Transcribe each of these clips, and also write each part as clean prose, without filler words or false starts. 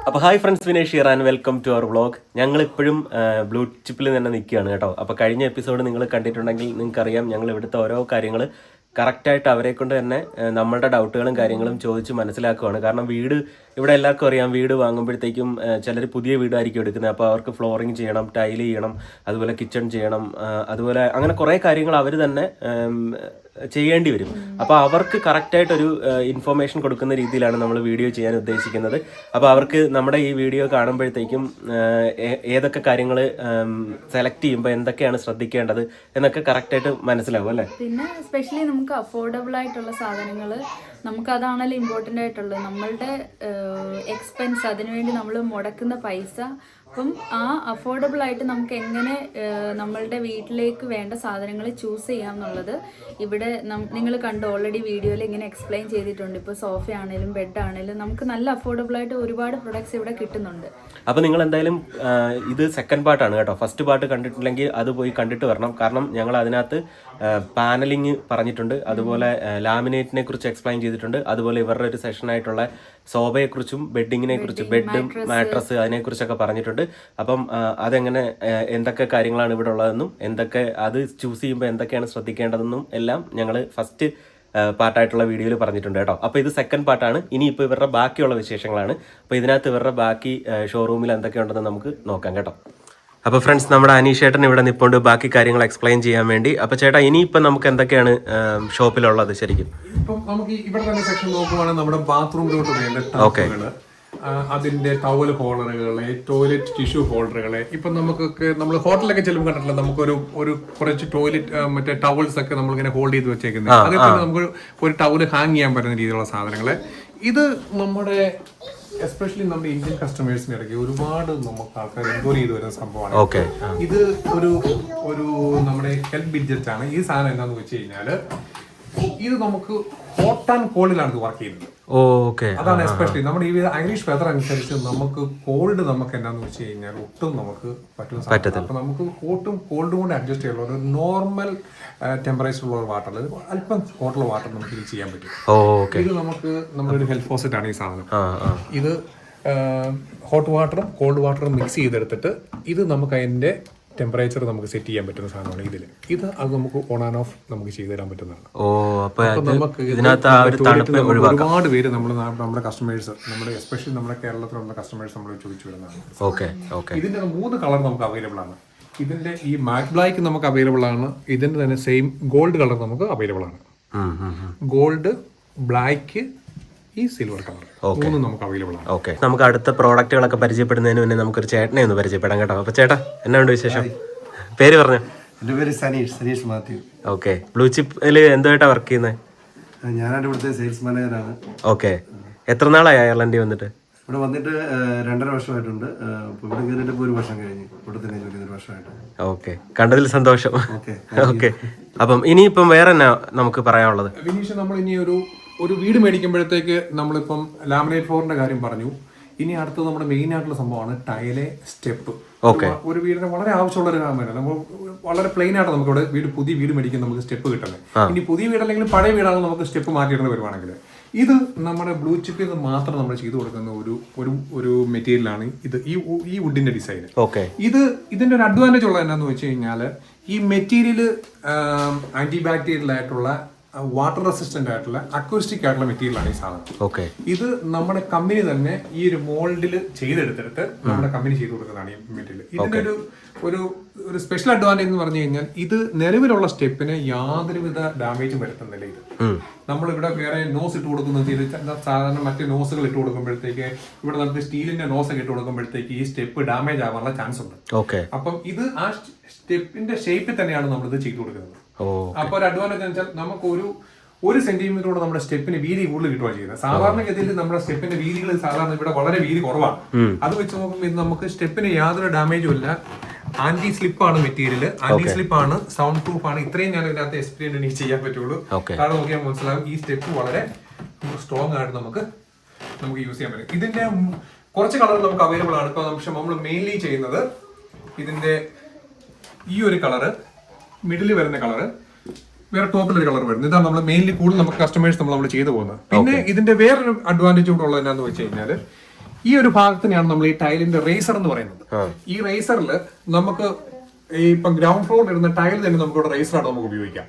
അപ്പോൾ hi friends, Vinesh here and welcome to our vlog. ഞങ്ങൾ ഇപ്പോഴും ബ്ലൂ ചിപ്പിൽ തന്നെ നിൽക്കുകയാണ് കേട്ടോ. അപ്പോൾ കഴിഞ്ഞ എപ്പിസോഡ് നിങ്ങൾ കണ്ടിട്ടുണ്ടെങ്കിൽ നിങ്ങൾക്കറിയാം, ഞങ്ങൾ ഇവിടുത്തെ ഓരോ കാര്യങ്ങൾ കറക്റ്റായിട്ട് അവരെ കൊണ്ട് തന്നെ നമ്മളുടെ ഡൗട്ടുകളും കാര്യങ്ങളും ചോദിച്ച് മനസ്സിലാക്കുകയാണ്. കാരണം വീട് ഇവിടെ എല്ലാവർക്കും അറിയാം, വീട് വാങ്ങുമ്പോഴത്തേക്കും ചിലർ പുതിയ വീടായിരിക്കും എടുക്കുന്നത്. അപ്പോൾ അവർക്ക് ഫ്ലോറിങ് ചെയ്യണം, ടൈൽ ചെയ്യണം, അതുപോലെ കിച്ചൺ ചെയ്യണം, അതുപോലെ അങ്ങനെ കുറേ കാര്യങ്ങൾ അവർ തന്നെ ചെയ്യേണ്ടി വരും. അപ്പോൾ അവർക്ക് കറക്റ്റായിട്ടൊരു ഇൻഫർമേഷൻ കൊടുക്കുന്ന രീതിയിലാണ് നമ്മൾ വീഡിയോ ചെയ്യാൻ ഉദ്ദേശിക്കുന്നത്. അപ്പോൾ അവർക്ക് നമ്മുടെ ഈ വീഡിയോ കാണുമ്പോഴത്തേക്കും ഏതൊക്കെ കാര്യങ്ങൾ സെലക്ട് ചെയ്യുമ്പോൾ എന്തൊക്കെയാണ് ശ്രദ്ധിക്കേണ്ടത് എന്നൊക്കെ കറക്റ്റായിട്ട് മനസ്സിലാവും അല്ലേ. പിന്നെ സ്പെഷ്യലി നമുക്ക് അഫോർഡബിൾ ആയിട്ടുള്ള സാധനങ്ങൾ, നമുക്ക് അതാണല്ലോ ഇമ്പോർട്ടൻ്റ് ആയിട്ടുള്ളത്. നമ്മളുടെ എക്സ്പെൻസ്, അതിനുവേണ്ടി നമ്മൾ മുടക്കുന്ന പൈസ, അപ്പം ആ അഫോർഡബിൾ ആയിട്ട് നമുക്ക് എങ്ങനെ നമ്മളുടെ വീട്ടിലേക്ക് വേണ്ട സാധനങ്ങൾ ചൂസ് ചെയ്യാം എന്നുള്ളത് ഇവിടെ നിങ്ങൾ കണ്ടു ഓൾറെഡി വീഡിയോയിൽ ഇങ്ങനെ എക്സ്പ്ലെയിൻ ചെയ്തിട്ടുണ്ട്. ഇപ്പോൾ സോഫ ആണെങ്കിലും ബെഡ് ആണെങ്കിലും നമുക്ക് നല്ല അഫോർഡബിൾ ആയിട്ട് ഒരുപാട് പ്രൊഡക്ട്സ് ഇവിടെ കിട്ടുന്നുണ്ട്. അപ്പോൾ നിങ്ങൾ എന്തായാലും ഇത് സെക്കൻഡ് പാർട്ടാണ് കേട്ടോ. ഫസ്റ്റ് പാർട്ട് കണ്ടിട്ടില്ലെങ്കിൽ അത് പോയി കണ്ടിട്ട് വരണം. കാരണം ഞങ്ങൾ അതിനകത്ത് പാനലിങ് പറഞ്ഞിട്ടുണ്ട്, അതുപോലെ ലാമിനേറ്റിനെ കുറിച്ച് എക്സ്പ്ലെയിൻ ചെയ്തിട്ടുണ്ട്, അതുപോലെ ഇവരുടെ ഒരു സെഷനായിട്ടുള്ള സോഫയെക്കുറിച്ചും ബെഡിങ്ങിനെ കുറിച്ച്, ബെഡും മാട്രസ് അതിനെക്കുറിച്ചൊക്കെ പറഞ്ഞിട്ടുണ്ട്. അപ്പം അതെങ്ങനെ എന്തൊക്കെ കാര്യങ്ങളാണ് ഇവിടെ ഉള്ളതെന്നും എന്തൊക്കെ അത് ചൂസ് ചെയ്യുമ്പോൾ എന്തൊക്കെയാണ് ശ്രദ്ധിക്കേണ്ടതെന്നും എല്ലാം ഞങ്ങൾ ഫസ്റ്റ് പാർട്ടായിട്ടുള്ള വീഡിയോയിൽ പറഞ്ഞിട്ടുണ്ട് കേട്ടോ. അപ്പോൾ ഇത് സെക്കൻഡ് പാർട്ടാണ്. ഇനിയിപ്പോൾ ഇവരുടെ ബാക്കിയുള്ള വിശേഷങ്ങളാണ്. അപ്പോൾ ഇതിനകത്ത് ഇവരുടെ ബാക്കി ഷോറൂമിൽ എന്തൊക്കെയുണ്ടെന്ന് നമുക്ക് നോക്കാം കേട്ടോ. അപ്പോൾ ഫ്രണ്ട്സ്, നമ്മുടെ അനീഷേട്ടൻ ഇവിടെ നിൽപ്പുണ്ട് ബാക്കി കാര്യങ്ങൾ എക്സ്പ്ലെയിൻ ചെയ്യാൻ വേണ്ടി. അപ്പോൾ ചേട്ടാ, ഇനിയിപ്പോൾ നമുക്ക് എന്തൊക്കെയാണ് ഷോപ്പിലുള്ളത് ശരിക്കും? ഇപ്പം നമുക്ക് ഇവിടെ തന്നെ സെക്ഷൻ നോക്കുവാണെങ്കിൽ നമ്മുടെ ബാത്റൂമിലോട്ട് വേണ്ട ടബുകള്, അതിന്റെ ടവൽ ഹോൾഡറുകള്, ടോയ്ലറ്റ് ടിഷ്യൂ ഹോൾഡറുകള്. ഇപ്പൊ നമുക്കൊക്കെ നമ്മൾ ഹോട്ടലിലൊക്കെ ചെല്ലുമ്പോൾ കണ്ടിട്ടില്ല, നമുക്കൊരു കുറച്ച് ടോയ്ലറ്റ് മറ്റേ ടവൽസ് ഒക്കെ നമ്മളിങ്ങനെ ഹോൾഡ് ചെയ്ത് വെച്ചേക്കുന്നത്. അതേപോലെ നമുക്ക് ഒരു ടവൽ ഹാങ് ചെയ്യാൻ പറ്റുന്ന രീതിയിലുള്ള സാധനങ്ങള്. ഇത് നമ്മുടെ എസ്പെഷ്യലി നമ്മുടെ ഇന്ത്യൻ കസ്റ്റമേഴ്സിന് ഇടയ്ക്ക് ഒരുപാട് നമുക്ക് ആൾക്കാർ എൻക്വയറി ചെയ്ത് വരുന്ന സംഭവമാണ്. ഇത് ഒരു നമ്മുടെ ഹെൽത്ത് ബിഡ്ജറ്റ് ആണ്. ഈ സാധനം എന്താന്ന് വെച്ച് കഴിഞ്ഞാല് ഇത് നമുക്ക് ഹോട്ട് ആൻഡ് കോൾഡിലാണ് ഇത് വർക്ക് ചെയ്യുന്നത്. അതാണ് എസ്പെഷ്യലി നമ്മുടെ ഈ ഇംഗ്ലീഷ് വെതർ അനുസരിച്ച് നമുക്ക് കോൾഡ് നമുക്ക് എന്താന്ന് വെച്ച് കഴിഞ്ഞാൽ ഒട്ടും നമുക്ക് പറ്റുന്ന. അപ്പൊ നമുക്ക് ഹോട്ടും കോൾഡും കൊണ്ട് അഡ്ജസ്റ്റ് ചെയ്യാനുള്ള ഒരു നോർമൽ ടെമ്പറേച്ചറുള്ള ഒരു വാട്ടർ, അല്പം ഹോട്ടുള്ള വാട്ടർ നമുക്ക് ഇത് ചെയ്യാൻ പറ്റും. ഇത് നമുക്ക് നമ്മുടെ ഒരു ഹെൽത്ത് ഫോസറ്റ് ആണ് ഈ സാധനം. ഇത് ഹോട്ട് വാട്ടറും കോൾഡ് വാട്ടറും മിക്സ് ചെയ്തെടുത്തിട്ട് ഇത് നമുക്ക് അതിന്റെ ടെമ്പറേച്ചർ നമുക്ക് സെറ്റ് ചെയ്യാൻ പറ്റുന്ന സാധനമാണ് ഇതിൽ. അത് നമുക്ക് ഓൺ ആൻഡ് ഓഫ് നമുക്ക് ചെയ്തു തരാൻ പറ്റുന്നതാണ്. നമുക്ക് ഒരുപാട് പേര് നമ്മുടെ കസ്റ്റമേഴ്സ്, നമ്മുടെ എസ്പെഷ്യലി നമ്മുടെ കേരളത്തിലുള്ള കസ്റ്റമേഴ്സ് നമ്മൾ ചോദിച്ചു വരുന്നതാണ്. ഇതിന്റെ 3 കളർ നമുക്ക് അവൈലബിൾ ആണ്. ഇതിന്റെ ഈ മാറ്റ് ബ്ലാക്ക് നമുക്ക് അവൈലബിൾ ആണ്. ഇതിന്റെ തന്നെ സെയിം ഗോൾഡ് കളർ നമുക്ക് അവൈലബിൾ ആണ്. ഗോൾഡ്, ബ്ലാക്ക്, ഈ സിൽവർ കളർ, 3 നമുക്ക് അവൈലബിൾ ആണ്. ഓക്കെ, നമുക്ക് അടുത്ത പ്രോഡക്റ്റുകളൊക്കെ പരിചയപ്പെടുന്നതിന് മുന്നേ നമുക്കൊരു ചേട്ടനെ ഒന്ന് പരിചയപ്പെടാം കേട്ടോ. അപ്പൊ ചേട്ടാ, എന്നാണ്ട് വിശേഷം? പേര് പറഞ്ഞു. എൻ്റെ പേര് സനീഷ് മാത്യു. ഓക്കെ, ബ്ലൂ ചിപ്പിൽ എന്തുമായിട്ടാണ് വർക്ക് ചെയ്യുന്നത്? ഞാനാണ് ഇവിടുത്തെ സെയിൽസ് മാനേജറാണ്. ഓക്കെ, എത്ര നാളായി അയർലൻഡിൽ വന്നിട്ട്? ഇവിടെ വന്നിട്ട് 2.5 വർഷമായിട്ടുണ്ട്. ഇവിടെ കയറിയിട്ട് ഇപ്പോൾ 1 വർഷം കഴിഞ്ഞു. ഇവിടെ തന്നെ 1 വർഷമായിട്ട്. ഓക്കെ, കണ്ടതിൽ സന്തോഷം. ഓക്കെ, അപ്പം ഇനിയിപ്പം വേറെ എന്നാ നമുക്ക് പറയാനുള്ളത്? വിനീഷ്, നമ്മൾ ഇനി ഒരു വീട് മേടിക്കുമ്പോഴത്തേക്ക് നമ്മളിപ്പം ലാമിനേറ്റ് ഫ്ലോറിന്റെ കാര്യം പറഞ്ഞു. ഇനി അടുത്തത് നമ്മുടെ മെയിൻ ആയിട്ടുള്ള സംഭവമാണ് ടൈലെ സ്റ്റെപ്പ്. ഒരു വീടിന് വളരെ ആവശ്യമുള്ള ഒരു കാര്യമാണ്. നമ്മൾ വളരെ പ്ലെയിൻ ആയിട്ട് നമുക്ക് ഇവിടെ പുതിയ വീട് മേടിക്കാൻ നമുക്ക് സ്റ്റെപ്പ് കിട്ടുന്നത്. ഇനി പുതിയ വീടല്ലെങ്കിൽ പഴയ വീടാണ് നമുക്ക് സ്റ്റെപ്പ് മാറ്റിയിടുന്ന വരുവാണെങ്കിൽ ഇത് നമ്മുടെ ബ്ലൂ ചിപ്പിൽ നിന്ന് മാത്രം നമ്മൾ ചെയ്തു കൊടുക്കുന്ന ഒരു മെറ്റീരിയലാണ് ഇത്. ഈ വുഡിന്റെ ഡിസൈൻ. ഇതിന്റെ ഒരു അഡ്വാൻറ്റേജ് ഉള്ളത് എന്താണെന്ന് വെച്ച് കഴിഞ്ഞാൽ ഈ മെറ്റീരിയൽ ആന്റി ബാക്ടീരിയൽ ആയിട്ടുള്ള, വാട്ടർ റെസിസ്റ്റന്റ് ആയിട്ടുള്ള, അക്വസ്റ്റിക് ആയിട്ടുള്ള മെറ്റീരിയലാണ് ഈ സാധനം. ഇത് നമ്മുടെ കമ്പനി തന്നെ ഈ ഒരു മോൾഡിൽ ചെയ്തെടുത്തിട്ട് നമ്മുടെ കമ്പനി ചെയ്തു കൊടുക്കുന്നതാണ് ഈ മെറ്റീരിയൽ. ഇതിന്റെ ഒരു സ്പെഷ്യൽ അഡ്വാൻറ്റേജ് എന്ന് പറഞ്ഞു കഴിഞ്ഞാൽ ഇത് നിലവിലുള്ള സ്റ്റെപ്പിന് യാതൊരുവിധ ഡാമേജും വരുത്തുന്നില്ല. ഇത് നമ്മളിവിടെ വേറെ നോസ് ഇട്ട് കൊടുക്കുന്ന സാധാരണ മറ്റു നോസുകൾ ഇട്ട് കൊടുക്കുമ്പോഴത്തേക്ക് ഇവിടെ നമുക്ക് സ്റ്റീലിന്റെ നോസ് ഒക്കെ ഇട്ട് കൊടുക്കുമ്പോഴത്തേക്ക് ഈ സ്റ്റെപ്പ് ഡാമേജ് ആവാനുള്ള ചാൻസ് ഉണ്ട്. അപ്പം ഇത് ആ സ്റ്റെപ്പിന്റെ ഷേപ്പിൽ തന്നെയാണ് നമ്മളിത് ചെയ്തു കൊടുക്കുന്നത്. അപ്പൊ ഒരു അഡ്വാൻറ്റേജ് എന്ന് വെച്ചാൽ നമുക്ക് ഒരു സെന്റിമീറ്ററോട് നമ്മുടെ സ്റ്റെപ്പിന് വീതി കൂടുതൽ കിട്ടുകയാണ് ചെയ്യുന്നത്. സാധാരണഗതിയിൽ നമ്മുടെ സ്റ്റെപ്പിന്റെ വീതികൾ സാധാരണ ഇവിടെ വളരെ വീതി കുറവാണ്. അത് വെച്ച് നോക്കുമ്പോൾ ഇത് നമുക്ക് സ്റ്റെപ്പിന് യാതൊരു ഡാമേജും ഇല്ല. ആന്റി സ്ലിപ്പാണ് മെറ്റീരിയൽ, ആന്റി സ്ലിപ്പാണ്, സൗണ്ട് പ്രൂഫ് ആണ്. ഇത്രയും ഞാൻ ഇതിനകത്ത് എക്സ്പ്ലെയിൻ എനിക്ക് ചെയ്യാൻ പറ്റുള്ളൂ. കാരണം നോക്കിയാൽ മനസ്സിലാവും ഈ സ്റ്റെപ്പ് വളരെ സ്ട്രോങ് ആയിട്ട് നമുക്ക് യൂസ് ചെയ്യാൻ പറ്റും. ഇതിന്റെ കുറച്ച് കളർ നമുക്ക് അവൈലബിൾ ആണ്. ഇപ്പൊ പക്ഷെ നമ്മൾ മെയിൻലി ചെയ്യുന്നത് ഇതിന്റെ ഈ ഒരു കളറ്, മിഡിൽ വരുന്ന കളറ്, വേറെ ടോപ്പിലൊരു കളർ വരുന്നത്. ഇതാണ് നമ്മൾ മെയിൻലി കൂടുതൽ നമുക്ക് കസ്റ്റമേഴ്സ് നമ്മൾ ചെയ്തു പോകുന്നത്. പിന്നെ ഇതിന്റെ വേറൊരു അഡ്വാൻറ്റേജ് കൂടെ ഉള്ളത് എന്താണെന്ന് വെച്ച് കഴിഞ്ഞാൽ ഈ ഒരു ഭാഗത്തിനെയാണ് നമ്മൾ ഈ ടൈലിന്റെ റേസർ എന്ന് പറയുന്നത്. ഈ റേസറിൽ നമുക്ക് ഈ ഇപ്പം ഗ്രൗണ്ട് ഫ്ലോറിൽ ഇടുന്ന ടൈൽ തന്നെ നമുക്ക് ഇവിടെ റേസറായിട്ട് നമുക്ക് ഉപയോഗിക്കാം.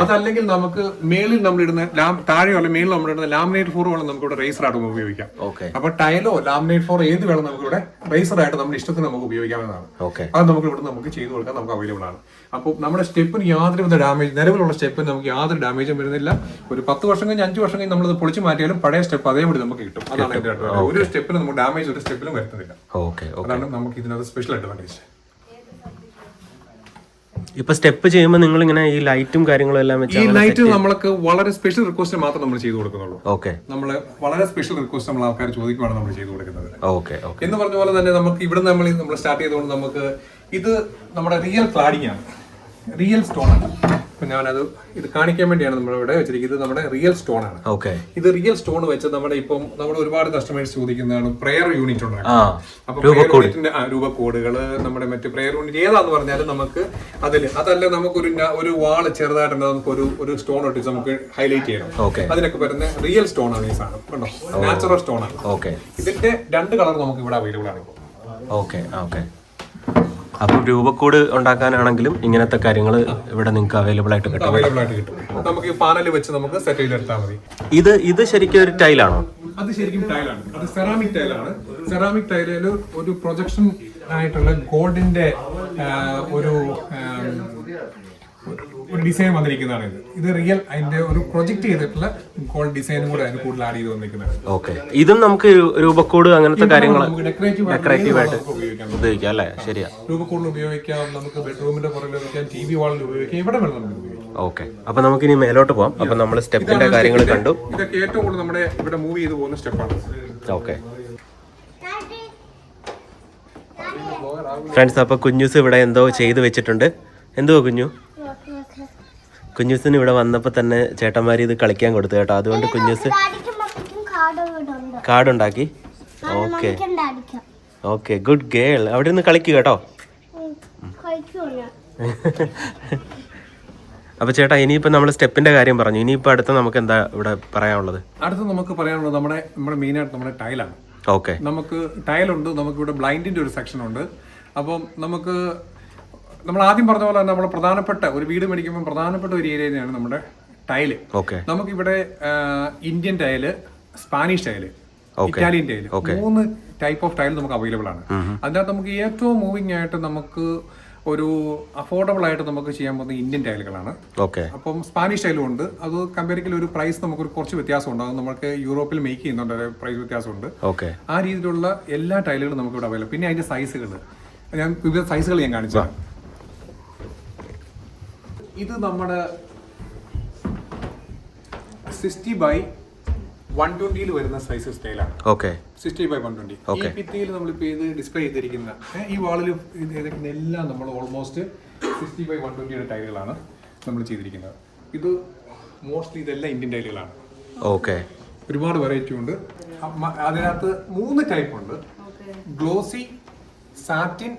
അതല്ലെങ്കിൽ നമുക്ക് മേളിൽ നമ്മളിടുന്ന താഴെയോ അല്ലെങ്കിൽ മേളിൽ നമ്മളിടുന്ന ലാമിനേറ്റ് ഫ്ലോർ വേണം നമുക്ക് ഇവിടെ റേസറായിട്ട് നമുക്ക് ഉപയോഗിക്കാം. അപ്പൊ ടൈലോ ലാമിനേറ്റ് ഫ്ലോർ ഏത് വേണം നമുക്ക് ഇവിടെ റേസറായിട്ട് നമ്മുടെ ഇഷ്ടത്തിന് നമുക്ക് ഉപയോഗിക്കാവുന്നതാണ്. അത് നമുക്ക് ഇവിടെ നമുക്ക് ചെയ്തു കൊടുക്കാൻ നമുക്ക് അവൈലബിൾ ആണ്. അപ്പോൾ നമ്മുടെ സ്റ്റെപ്പിന് യാതൊരുവിധ ഡാമേജ്, നിലവിലുള്ള സ്റ്റെപ്പിന് നമുക്ക് യാതൊരു ഡാമേജും വരുന്നില്ല. ഒരു 10 വർഷം കഴിഞ്ഞ് 5 വർഷം കഴിഞ്ഞ് നമ്മളത് പൊളിച്ച് മാറ്റിയാലും പഴയ സ്റ്റെപ്പ് അതേപടി നമുക്ക് കിട്ടും. അതാണ് ഇതിന്റെ അഡ്വാൻറ്റേജ്. ഒരു സ്റ്റെപ്പിന് നമുക്ക് ഡാമേജ് ഒരു സ്റ്റെപ്പിലും വരുത്തുന്നില്ല. അതാണ് നമുക്ക് ഇതിനകത്ത് സ്പെഷ്യൽ അഡ്വാൻറ്റേജ്. ഇപ്പൊ സ്റ്റെപ്പ് ചെയ്യുമ്പോൾ നിങ്ങൾ ഇങ്ങനെ ഈ ലൈറ്റും കാര്യങ്ങളും എല്ലാം വെച്ച് ഈ ലൈറ്റ് നമ്മൾക്ക് വളരെ സ്പെഷ്യൽ റിക്വസ്റ്റ് മാത്രം നമ്മൾ ചെയ്തു കൊടുക്കുന്നുള്ളൂ. ഓക്കെ, നമ്മൾ വളരെ സ്പെഷ്യൽ റിക്വസ്റ്റ് നമ്മൾ ആൾക്കാർ ചോദിക്കുവാണ് നമ്മൾ ചെയ്തു കൊടുക്കുന്നത്. ഓക്കെ എന്ന് പറഞ്ഞ പോലെ തന്നെ നമുക്ക് ഇവിടെ നമ്മൾ സ്റ്റാർട്ട് ചെയ്തുകൊണ്ട് നമുക്ക് ഇത് നമ്മുടെ റിയൽ ക്ലാഡിംഗ് ആണ്, റിയൽ സ്റ്റോൺ ആണ്. അപ്പൊ ഞാനത് ഇത് കാണിക്കാൻ വേണ്ടിയാണ് നമ്മൾ ഇവിടെ വെച്ചിരിക്കുന്നത്. നമ്മുടെ റിയൽ സ്റ്റോൺ ആണ്. ഇത് റിയൽ സ്റ്റോൺ വെച്ച് നമ്മുടെ ഇപ്പം നമ്മുടെ ഒരുപാട് കസ്റ്റമേഴ്സ് ചോദിക്കുന്നതാണ് പ്രെയർ യൂണിറ്റ് ഉണ്ടാക്കുന്നത്. അപ്പൊ യൂണിറ്റിന്റെ രൂപക്കോടുകള് നമ്മുടെ മറ്റു പ്രെയർ യൂണിറ്റ് ഏതാന്ന് പറഞ്ഞാലും നമുക്ക് അതിൽ അതല്ല നമുക്കൊരു ഒരു വാള് ചെറുതായിട്ടുണ്ട് നമുക്ക് ഒരു സ്റ്റോൺ ഒട്ടിച്ച് നമുക്ക് ഹൈലൈറ്റ് ചെയ്യണം. അതിനൊക്കെ വരുന്ന റിയൽ സ്റ്റോൺ ആണ് ഈ സാധനം. കണ്ടോ, നാച്ചുറൽ സ്റ്റോൺ ആണ്. ഇതിന്റെ 2 കളർ നമുക്ക് ഇവിടെ അവൈലബിൾ ആണ് ഇപ്പോൾ. അപ്പം രൂപക്കൂട് ഉണ്ടാക്കാനാണെങ്കിലും ഇങ്ങനത്തെ കാര്യങ്ങൾ ഇവിടെ നിങ്ങൾക്ക് അവൈലബിൾ ആയിട്ട് കിട്ടും. നമുക്ക് ഈ പാനൽ വെച്ച് നമുക്ക് സെറ്റ് ചെയ്തെടുത്താൽ മതി. ഇത് ശരിക്കും ഒരു ടൈലാണോ? അത് ശരിക്കും ടൈലാണ്. അത് സെറാമിക് ടൈലാണ്. സെറാമിക് ടൈലിൽ ഒരു പ്രൊജക്ഷൻ ആയിട്ടുള്ള ഗോൾഡിന്റെ ഒരു ഡിസൈൻ വന്നിരിക്കുന്നതാണ്. ഇത് റിയൽ അതിന്റെ ഒരു പ്രൊജക്ട് ചെയ്തിട്ടുള്ള ഗോൾഡ് ഡിസൈനും കൂടെ അതിന് കൂടുതൽ ആഡ് ചെയ്ത് വന്നിരിക്കുന്നത്. ഓക്കെ, ഇതും നമുക്ക് രൂപക്കൂട് അങ്ങനത്തെ കാര്യങ്ങൾ ഡെക്കറേറ്റീവ് ആയിട്ട് ഉപയോഗിക്കാം അല്ലേ? ശരിയാ, രൂപക്കൂടിൽ ഉപയോഗിക്കാം, നമുക്ക് ബെഡ്റൂമിന്റെ പുറകിൽ ഉപയോഗിക്കാം, TV വാളിൽ ഉപയോഗിക്കാം, ഇവിടെ വേണം നമുക്ക് ഉപയോഗിക്കാം. ഓക്കെ, അപ്പൊ നമുക്ക് ഇനി മേലോട്ട് പോവാം. അപ്പൊ നമ്മൾ സ്റ്റെപ്പിന്റെ കാര്യങ്ങൾ കണ്ടു. ഇതൊക്കെ ഏറ്റവും കൂടുതൽ നമ്മുടെ ഇവിടെ മൂവ് ചെയ്ത് പോകുന്ന സ്റ്റെപ്പാണ്. ഓക്കെ ഫ്രണ്ട്സ്, അപ്പൊ കുഞ്ഞൂസ് ഇവിടെ എന്തോ ചെയ്ത് വെച്ചിട്ടുണ്ട്. എന്തുവാ കുഞ്ഞൂസിന് ഇവിടെ വന്നപ്പോൾ തന്നെ ചേട്ടന്മാർ ഇത് കളിക്കാൻ കൊടുത്തു കേട്ടോ. അതുകൊണ്ട് കുഞ്ഞൂസ് കാർഡ് ഉണ്ടാക്കി. Okay okay, good girl. അവിടെ നിന്ന് കളിക്കുക കേട്ടോ. അപ്പൊ ചേട്ടാ, ഇനിയിപ്പോ നമ്മൾ സ്റ്റെപ്പിന്റെ കാര്യം പറഞ്ഞു. ഇനിയിപ്പോ അടുത്ത നമുക്ക് എന്താ ഇവിടെ പറയാനുള്ളത്? അടുത്ത് നമുക്ക് പറയാനുള്ളത് നമ്മുടെ മെയിൻ ആയിട്ട് നമ്മുടെ ടൈലാണ്. ഓക്കെ, നമുക്ക് ടൈലുണ്ട്, നമുക്ക് ഇവിടെ ബ്ലൈൻഡിന്റെ ഒരു സെക്ഷൻ ഉണ്ട്. അപ്പം നമ്മൾ ആദ്യം പറഞ്ഞ പോലെ തന്നെ നമ്മൾ പ്രധാനപ്പെട്ട ഒരു വീട് മേടിക്കുമ്പോൾ പ്രധാനപ്പെട്ട ഒരു ഏരിയ തന്നെയാണ് നമ്മുടെ ടൈല്. നമുക്കിവിടെ Indian tile, Spanish tile, Italian tile, 3 type of tile നമുക്ക് അവൈലബിൾ ആണ്. അതിനകത്ത് നമുക്ക് ഏറ്റവും മൂവിങ് ആയിട്ട് നമുക്ക് ഒരു അഫോർഡബിൾ ആയിട്ട് നമുക്ക് ചെയ്യാൻ പോകുന്ന ഇന്ത്യൻ ടൈലുകളാണ്. അപ്പം സ്പാനിഷ് ടൈലും ഉണ്ട്. അത് കമ്പാരിക്കലി ഒരു പ്രൈസ് നമുക്ക് കുറച്ച് വ്യത്യാസം ഉണ്ടാകും. നമുക്ക് യൂറോപ്പിൽ മേക്ക് ചെയ്യുന്നുണ്ട്, പ്രൈസ് വ്യത്യാസമുണ്ട്. ആ രീതിയിലുള്ള എല്ലാ ടൈലുകളും നമുക്ക് ഇവിടെ അവൈലബിൾ. പിന്നെ അതിന്റെ സൈസുകൾ വിവിധ സൈസുകൾ ഞാൻ കാണിച്ചു. ഇത് നമ്മുടെ 60x120 വരുന്ന സൈസ് സ്റ്റൈലാണ്. 60x120. ഈ ഭിത്തിയിൽ നമ്മളിപ്പോൾ ഇത് ഡിസ്പ്ലേ ചെയ്തിരിക്കുന്ന ഈ വാളിൽ ചെയ്തിരിക്കുന്ന എല്ലാം നമ്മൾ ഓൾമോസ്റ്റ് 60x120 ടൈലുകളാണ് നമ്മൾ ചെയ്തിരിക്കുന്നത്. ഇത് മോസ്റ്റ്ലി ഇതെല്ലാം ഇന്ത്യൻ ടൈലുകളാണ്. ഒരുപാട് വെറൈറ്റി ഉണ്ട്. അതിനകത്ത് 3 ടൈപ്പ് ഉണ്ട്: ഗ്ലോസി, സാറ്റിൻ,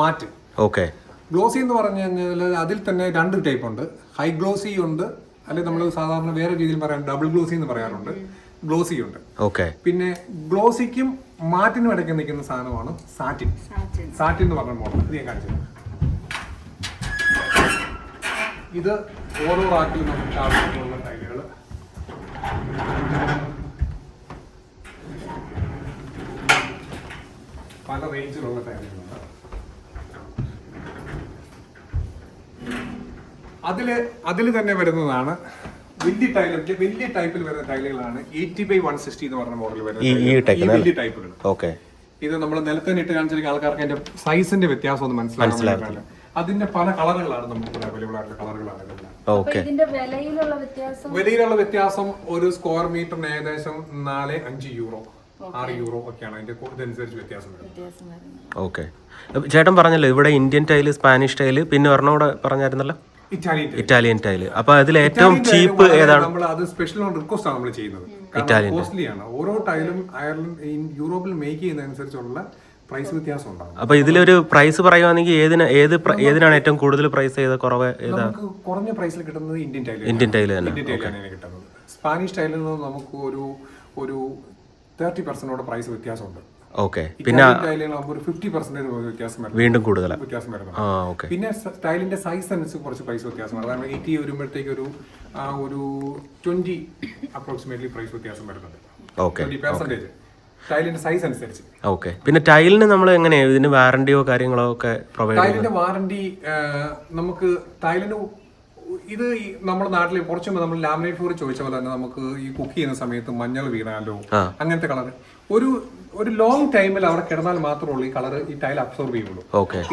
മാറ്റ്. ഗ്ലോസി എന്ന് പറഞ്ഞു കഴിഞ്ഞാൽ അതിൽ തന്നെ 2 ടൈപ്പ് ഉണ്ട്. ഹൈ ഗ്ലോസി ഉണ്ട്, അല്ലെങ്കിൽ നമ്മൾ സാധാരണ വേറെ രീതിയിൽ പറയാൻ ഡബിൾ ഗ്ലോസി എന്ന് പറയാറുണ്ട്. ഗ്ലോസി ഉണ്ട്. പിന്നെ ഗ്ലോസിക്കും മാറ്റിനും ഇടയ്ക്ക് നിൽക്കുന്ന സാധനമാണ് സാറ്റിൻ. സാറ്റിൻ എന്ന് പറഞ്ഞ മോഡൽ ഇത് ഞാൻ കാണിച്ചത്. ഇത് ഓരോ റാക്കിലും നമുക്ക് ആവശ്യമുള്ള ടൈലുകൾ. പല റേഞ്ചിലുള്ള ടൈലുകളുണ്ട്. അതിൽ തന്നെ വരുന്നതാണ് വലിയ ടൈപ്പിൽ വരുന്ന ടൈലുകളാണ് 80x160 എന്ന് പറഞ്ഞ മോഡൽ വരുന്നത്. വലിയ ടൈപ്പുകൾ. ഇത് നമ്മൾ നിലത്ത് ഇട്ട് കാണിച്ചിരിക്കുന്ന ആൾക്കാർക്ക് അതിന്റെ സൈസിന്റെ വ്യത്യാസം ഒന്ന് മനസ്സിലാക്കാൻ. അതിന്റെ പല കളറുകളാണ് നമുക്ക് അവൈലബിൾ ആയിട്ടുള്ള കളറുകളാണ്. വിലയിലുള്ള വ്യത്യാസം ഒരു സ്ക്വയർ മീറ്ററിന് ഏകദേശം 4-5 യൂറോ, 6 യൂറോ ഒക്കെയാണ് അതിന്റെ ഇതനുസരിച്ച് വ്യത്യാസം വരുന്നത്. ചേട്ടൻ പറഞ്ഞല്ലോ ഇവിടെ ഇന്ത്യൻ ടൈല്, സ്പാനിഷ് ടൈല്, പിന്നെ ഒരെണ്ണം കൂടെ പറഞ്ഞായിരുന്നല്ലോ ഇറ്റാലിയൻ ടൈല്. അപ്പൊ അതിൽ ഏറ്റവും ചീപ്പ് ഏതാണ്? നമ്മൾ അത് സ്പെഷ്യൽ റിക്വസ്റ്റ് ആണ് നമ്മൾ ചെയ്യുന്നത്. കോസ്റ്റ്ലി ആണ്. ഓരോ ടൈലും അയർലൻഡ് യൂറോപ്പിൽ മേക്ക് ചെയ്യുന്നതനുസരിച്ചുള്ള പ്രൈസ് വ്യത്യാസം ഉണ്ടാകും. അപ്പൊ ഇതിലൊരു പ്രൈസ് പറയുവാണെങ്കിൽ ഏതിനാണ് ഏറ്റവും കൂടുതൽ പ്രൈസ് ചെയ്ത കുറവ്? കുറഞ്ഞ പ്രൈസിൽ കിട്ടുന്നത് ഇന്ത്യൻ ടൈല് തന്നെ. ഇന്ത്യൻ ടൈലാണ് കിട്ടുന്നത്. സ്പാനിഷ് ടൈലിൽ നിന്ന് നമുക്ക് ഒരു 30% പ്രൈസ് വ്യത്യാസമുണ്ട്. ഓക്കെ. പിന്നെ ടൈലുകളാകുമ്പോൾ ഒരു 50% വ്യത്യാസം വീണ്ടും കൂടുതലാണ്. വരുന്നുണ്ട്. ആ ഓക്കെ. പിന്നെ ടൈലിന്റെ സൈസ് അനുസരിച്ച് കുറച്ച് പ്രൈസ് വ്യത്യാസമാണ്. കാരണം 80 വരുമ്പോഴത്തേക്ക് ഒരു 20 അപ്രോക്സിമേറ്റ്ലി പ്രൈസ് വ്യത്യാസം വരുന്നുണ്ട്. ഓക്കെ. 20% ടൈലിന്റെ സൈസ് അനുസരിച്ച്. ഓക്കെ. പിന്നെ ടൈലിന് നമ്മൾ എങ്ങനെയാണ് ഇതിന് വാറണ്ടിയോ കാര്യങ്ങളോ ഒക്കെ പ്രൊവൈഡ് ചെയ്യുന്നത്? ടൈലിന്റെ വാറണ്ടി നമുക്ക് ടൈലിന് ഇത് നമ്മുടെ നാട്ടിൽ കുറച്ച് നമ്മൾ ലാമിനേറ്റ് ഫ്ലോർ ചോദിച്ച പോലെ തന്നെ നമുക്ക് ഈ കുക്ക് ചെയ്യുന്ന സമയത്ത് മഞ്ഞൾ വീണാലോ അങ്ങനത്തെ കളർ ഒരു ലോങ് ടൈമിൽ അവിടെ കിടന്നാൽ മാത്രമേ ഉള്ളൂ ഈ കളർ ഈ ടൈൽ അബ്സോർബ് ചെയ്യുള്ളൂ.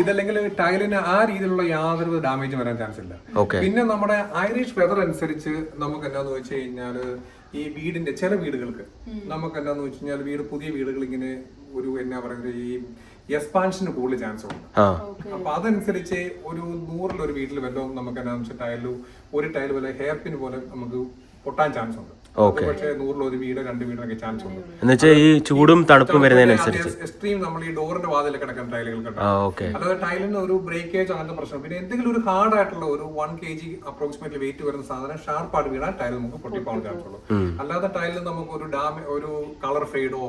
ഇതല്ലെങ്കിൽ ടൈലിന് ആ രീതിയിലുള്ള യാതൊരു ഡാമേജും വരാൻ ചാൻസ് ഇല്ല. പിന്നെ നമ്മുടെ ഐറിഷ് വെതർ അനുസരിച്ച് നമുക്ക് എന്താന്ന് വെച്ച് കഴിഞ്ഞാല് ഈ വീടിന്റെ ചില വീടുകൾക്ക് നമുക്ക് എന്താന്ന് വെച്ച് കഴിഞ്ഞാൽ പുതിയ വീടുകൾ ഇങ്ങനെ ഒരു എന്നാ പറയുന്നത് ഈ എക്സ്പാൻഷന് കൂടുതൽ ചാൻസ് ഉണ്ട്. അപ്പൊ അതനുസരിച്ച് ഒരു 100 ഒരു വീട്ടിൽ വല്ലതും നമുക്ക് എന്താണെന്ന് വെച്ചാൽ ഒരു ടൈൽ പോലെ ഹെയർ പിൻ പോലെ നമുക്ക് പൊട്ടാൻ ചാൻസ് ഉണ്ട്. പക്ഷേ 100 ഒരു വീട് 2 വീടൊക്കെ ചാൻസ് ഉണ്ട്. എന്നുവെച്ചാൽ ഈ ചൂടും തണുപ്പും വരുന്നതിനനുസരിച്ച് എക്സ്ട്രീം നമ്മൾ ഈ ഡോറിന്റെ വാതിൽ കിടക്കുന്ന ടൈലുകൾക്ക് അല്ലാതെ ടൈലിന് ഒരു ബ്രേക്കേജ് അങ്ങനത്തെ പ്രശ്നം. പിന്നെ എന്തെങ്കിലും ഒരു ഹാർഡ് ആയിട്ടുള്ള ഒരു 1 kg അപ്രോക്സിമേറ്റ്ലി വെയിറ്റ് വരുന്ന സാധനം ഷാർപ്പായിട്ട് വീണാൽ ടൈൽ നമുക്ക് പൊട്ടിപ്പോകാൻ ചാൻസ് ഉള്ളൂ. അല്ലാതെ ടൈലിൽ നമുക്ക് ഒരു കളർ ഫെയ്ഡോ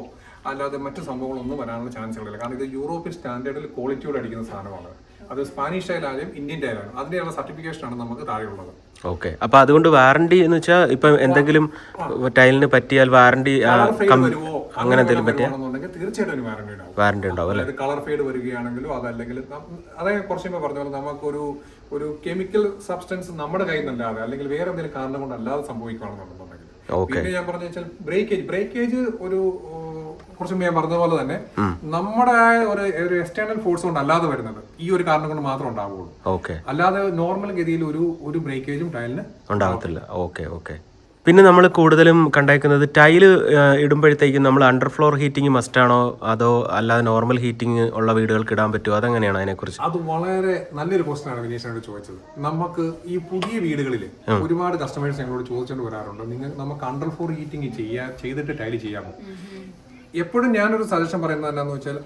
അല്ലാതെ മറ്റു സംഭവങ്ങളൊന്നും വരാനുള്ള ചാൻസുകളില്ല. കാരണം ഇത് യൂറോപ്യൻ സ്റ്റാൻഡേർഡിൽ ക്വാളിറ്റിയോടെ അടിക്കുന്ന സാധനമാണ്. അത് സ്പാനിഷ് ടൈലായാലും ഇന്ത്യൻ ടൈലായാലും അതിന്റെയുള്ള സർട്ടിഫിക്കേഷൻ ആണ് നമുക്ക് താഴെയുള്ളത്. ഓക്കെ. അപ്പൊ അതുകൊണ്ട് വാറണ്ടി എന്ന് വെച്ചാൽ ഇപ്പൊ എന്തെങ്കിലും ടൈലിന് പറ്റിയാൽ വാറണ്ടി അങ്ങനെ എന്തെങ്കിലും പറ്റിയാണെന്നുണ്ടെങ്കിൽ തീർച്ചയായിട്ടും വാറണ്ടി ഉണ്ടാവും അല്ലെ? കളർ ഫെയ്ഡ് വരികയാണെങ്കിലും അതല്ലെങ്കിൽ അതേ കുറച്ച് പറഞ്ഞ പോലെ നമുക്കൊരു കെമിക്കൽ സബ്സ്റ്റൻസ് നമ്മുടെ കയ്യിൽ നിന്നല്ലാതെ അല്ലെങ്കിൽ വേറെ എന്തെങ്കിലും കാരണം കൊണ്ട് അല്ലാതെ സംഭവിക്കുകയാണെന്നുണ്ടെങ്കിൽ പിന്നെ ഞാൻ പറഞ്ഞു വെച്ചാൽ ബ്രേക്കേജ് ഒരു കുറച്ച് ഞാൻ പറഞ്ഞ പോലെ തന്നെ നമ്മുടെ ഒരു എക്സ്റ്റേണൽ ഫോഴ്സ് കൊണ്ട് അല്ലാതെ വരുന്നത് ഈ ഒരു കാരണം കൊണ്ട് മാത്രം ഉണ്ടാവുള്ളൂ. അല്ലാതെ നോർമൽ ഗതിയിൽ ഒരു ബ്രേക്കേജും ടൈലിന് ഉണ്ടാകത്തില്ല. Okay okay. പിന്നെ നമ്മൾ കൂടുതലും കണ്ടേക്കുന്നത് ടൈല് ഇടുമ്പോഴത്തേക്കും നമ്മൾ അണ്ടർ ഫ്ലോർ ഹീറ്റിംഗ് മസ്റ്റ് ആണോ അതോ അല്ലാതെ നോർമൽ ഹീറ്റിംഗ് ഉള്ള വീടുകൾക്ക് ഇടാൻ പറ്റുമോ? അതെങ്ങനെയാണ് അതിനെക്കുറിച്ച്? അത് വളരെ നല്ലൊരു ക്വസ്റ്റൻ ആണ് വിനീഷിനോട് ചോദിച്ചത്. നമുക്ക് ഈ പുതിയ വീടുകളിൽ ഒരുപാട് കസ്റ്റമേഴ്സ് ഞങ്ങളോട് ചോദിച്ചുകൊണ്ട് വരാറുണ്ട്, നമുക്ക് അണ്ടർ ഫ്ലോർ ഹീറ്റിംഗ് ചെയ്തിട്ട് ടൈല് ചെയ്യാമോ? എപ്പോഴും ഞാനൊരു സജഷൻ പറയുന്നത് എന്താണെന്ന് വെച്ചാൽ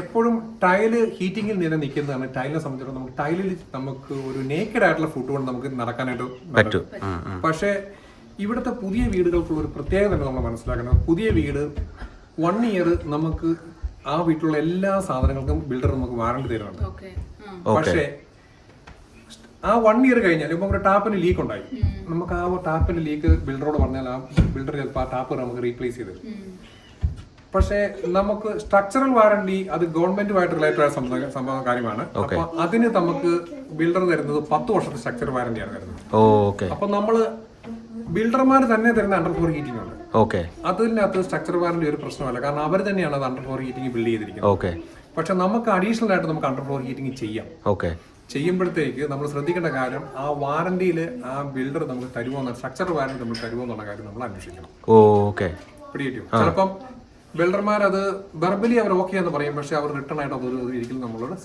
എപ്പോഴും ടൈല് ഹീറ്റിംഗിൽ നിൽക്കുന്നതാണ് ടൈലിനെ സംബന്ധിച്ചിടത്തോളം നമുക്ക് ടൈലിൽ നമുക്ക് ഒരു നേക്കഡ് ആയിട്ടുള്ള ഫുഡ് കൊണ്ട് നമുക്ക് നടക്കാനായിട്ട് പറ്റും. പക്ഷേ ഇവിടുത്തെ പുതിയ വീടുകൾക്കുള്ള ഒരു പ്രത്യേകത നമ്മൾ മനസ്സിലാക്കണം. പുതിയ വീട് 1 year നമുക്ക് ആ വീട്ടിലുള്ള എല്ലാ സാധനങ്ങൾക്കും ബിൽഡർ നമുക്ക് വാറണ്ടി തരുന്നുണ്ട്. പക്ഷേ ആ 1 year കഴിഞ്ഞാൽ ഇപ്പൊ ഒരു ടാപ്പിന് ലീക്ക് ഉണ്ടായി, നമുക്ക് ആ ടാപ്പിന് ലീക്ക് ബിൽഡറോട് പറഞ്ഞാൽ ആ ബിൽഡർ ചിലപ്പോൾ ആ ടാപ്പ് നമുക്ക് റീപ്ലേസ് ചെയ്ത് തരും. പക്ഷേ നമുക്ക് സ്ട്രക്ചറൽ വാറണ്ടി അത് ഗവൺമെന്റുമായിട്ട് റിലേറ്റഡ് ആയ സംഭവ കാര്യമാണ്. അപ്പൊ അതിന് നമുക്ക് ബിൽഡർ തരുന്നത് 10 വർഷത്തെ സ്ട്രക്ചറൽ വാറണ്ടിയാണ് തരുന്നത്. അപ്പൊ നമ്മള് ബിൽഡർമാർ തന്നെ തരുന്ന അണ്ടർ ഫ്ലോർ ഹീറ്റിംഗ് ഉണ്ട്. അതിനകത്ത് സ്ട്രക്ചർ വാറണ്ടി ഒരു പ്രശ്നമല്ല, കാരണം അവർ തന്നെയാണ് അത് അണ്ടർ ഫ്ലോർ ഹീറ്റിംഗ് ബിൽഡ് ചെയ്തിരിക്കുന്നത്. പക്ഷെ നമുക്ക് അഡീഷണൽ ആയിട്ട് നമുക്ക് അണ്ടർ ഫ്ലോർ ഹീറ്റിംഗ് ചെയ്യാം. ചെയ്യുമ്പോഴത്തേക്ക് നമ്മൾ ശ്രദ്ധിക്കേണ്ട കാര്യം ആ വാറണ്ടിയിൽ ആ ബിൽഡർ നമുക്ക് തരുമോ, സ്ട്രക്ചർ വാറണ്ടി നമ്മൾ തരുമോ എന്നുള്ള കാര്യം നമ്മൾ അന്വേഷിക്കണം. പിടികിട്ടും. ചിലപ്പം ബിൽഡർമാർ അത് വെർബലി അവർ ഓക്കെ എന്ന് പറയും, പക്ഷെ അവർ റിട്ടേൺ ആയിട്ട് അത് ഒരിക്കലും നമ്മളോട്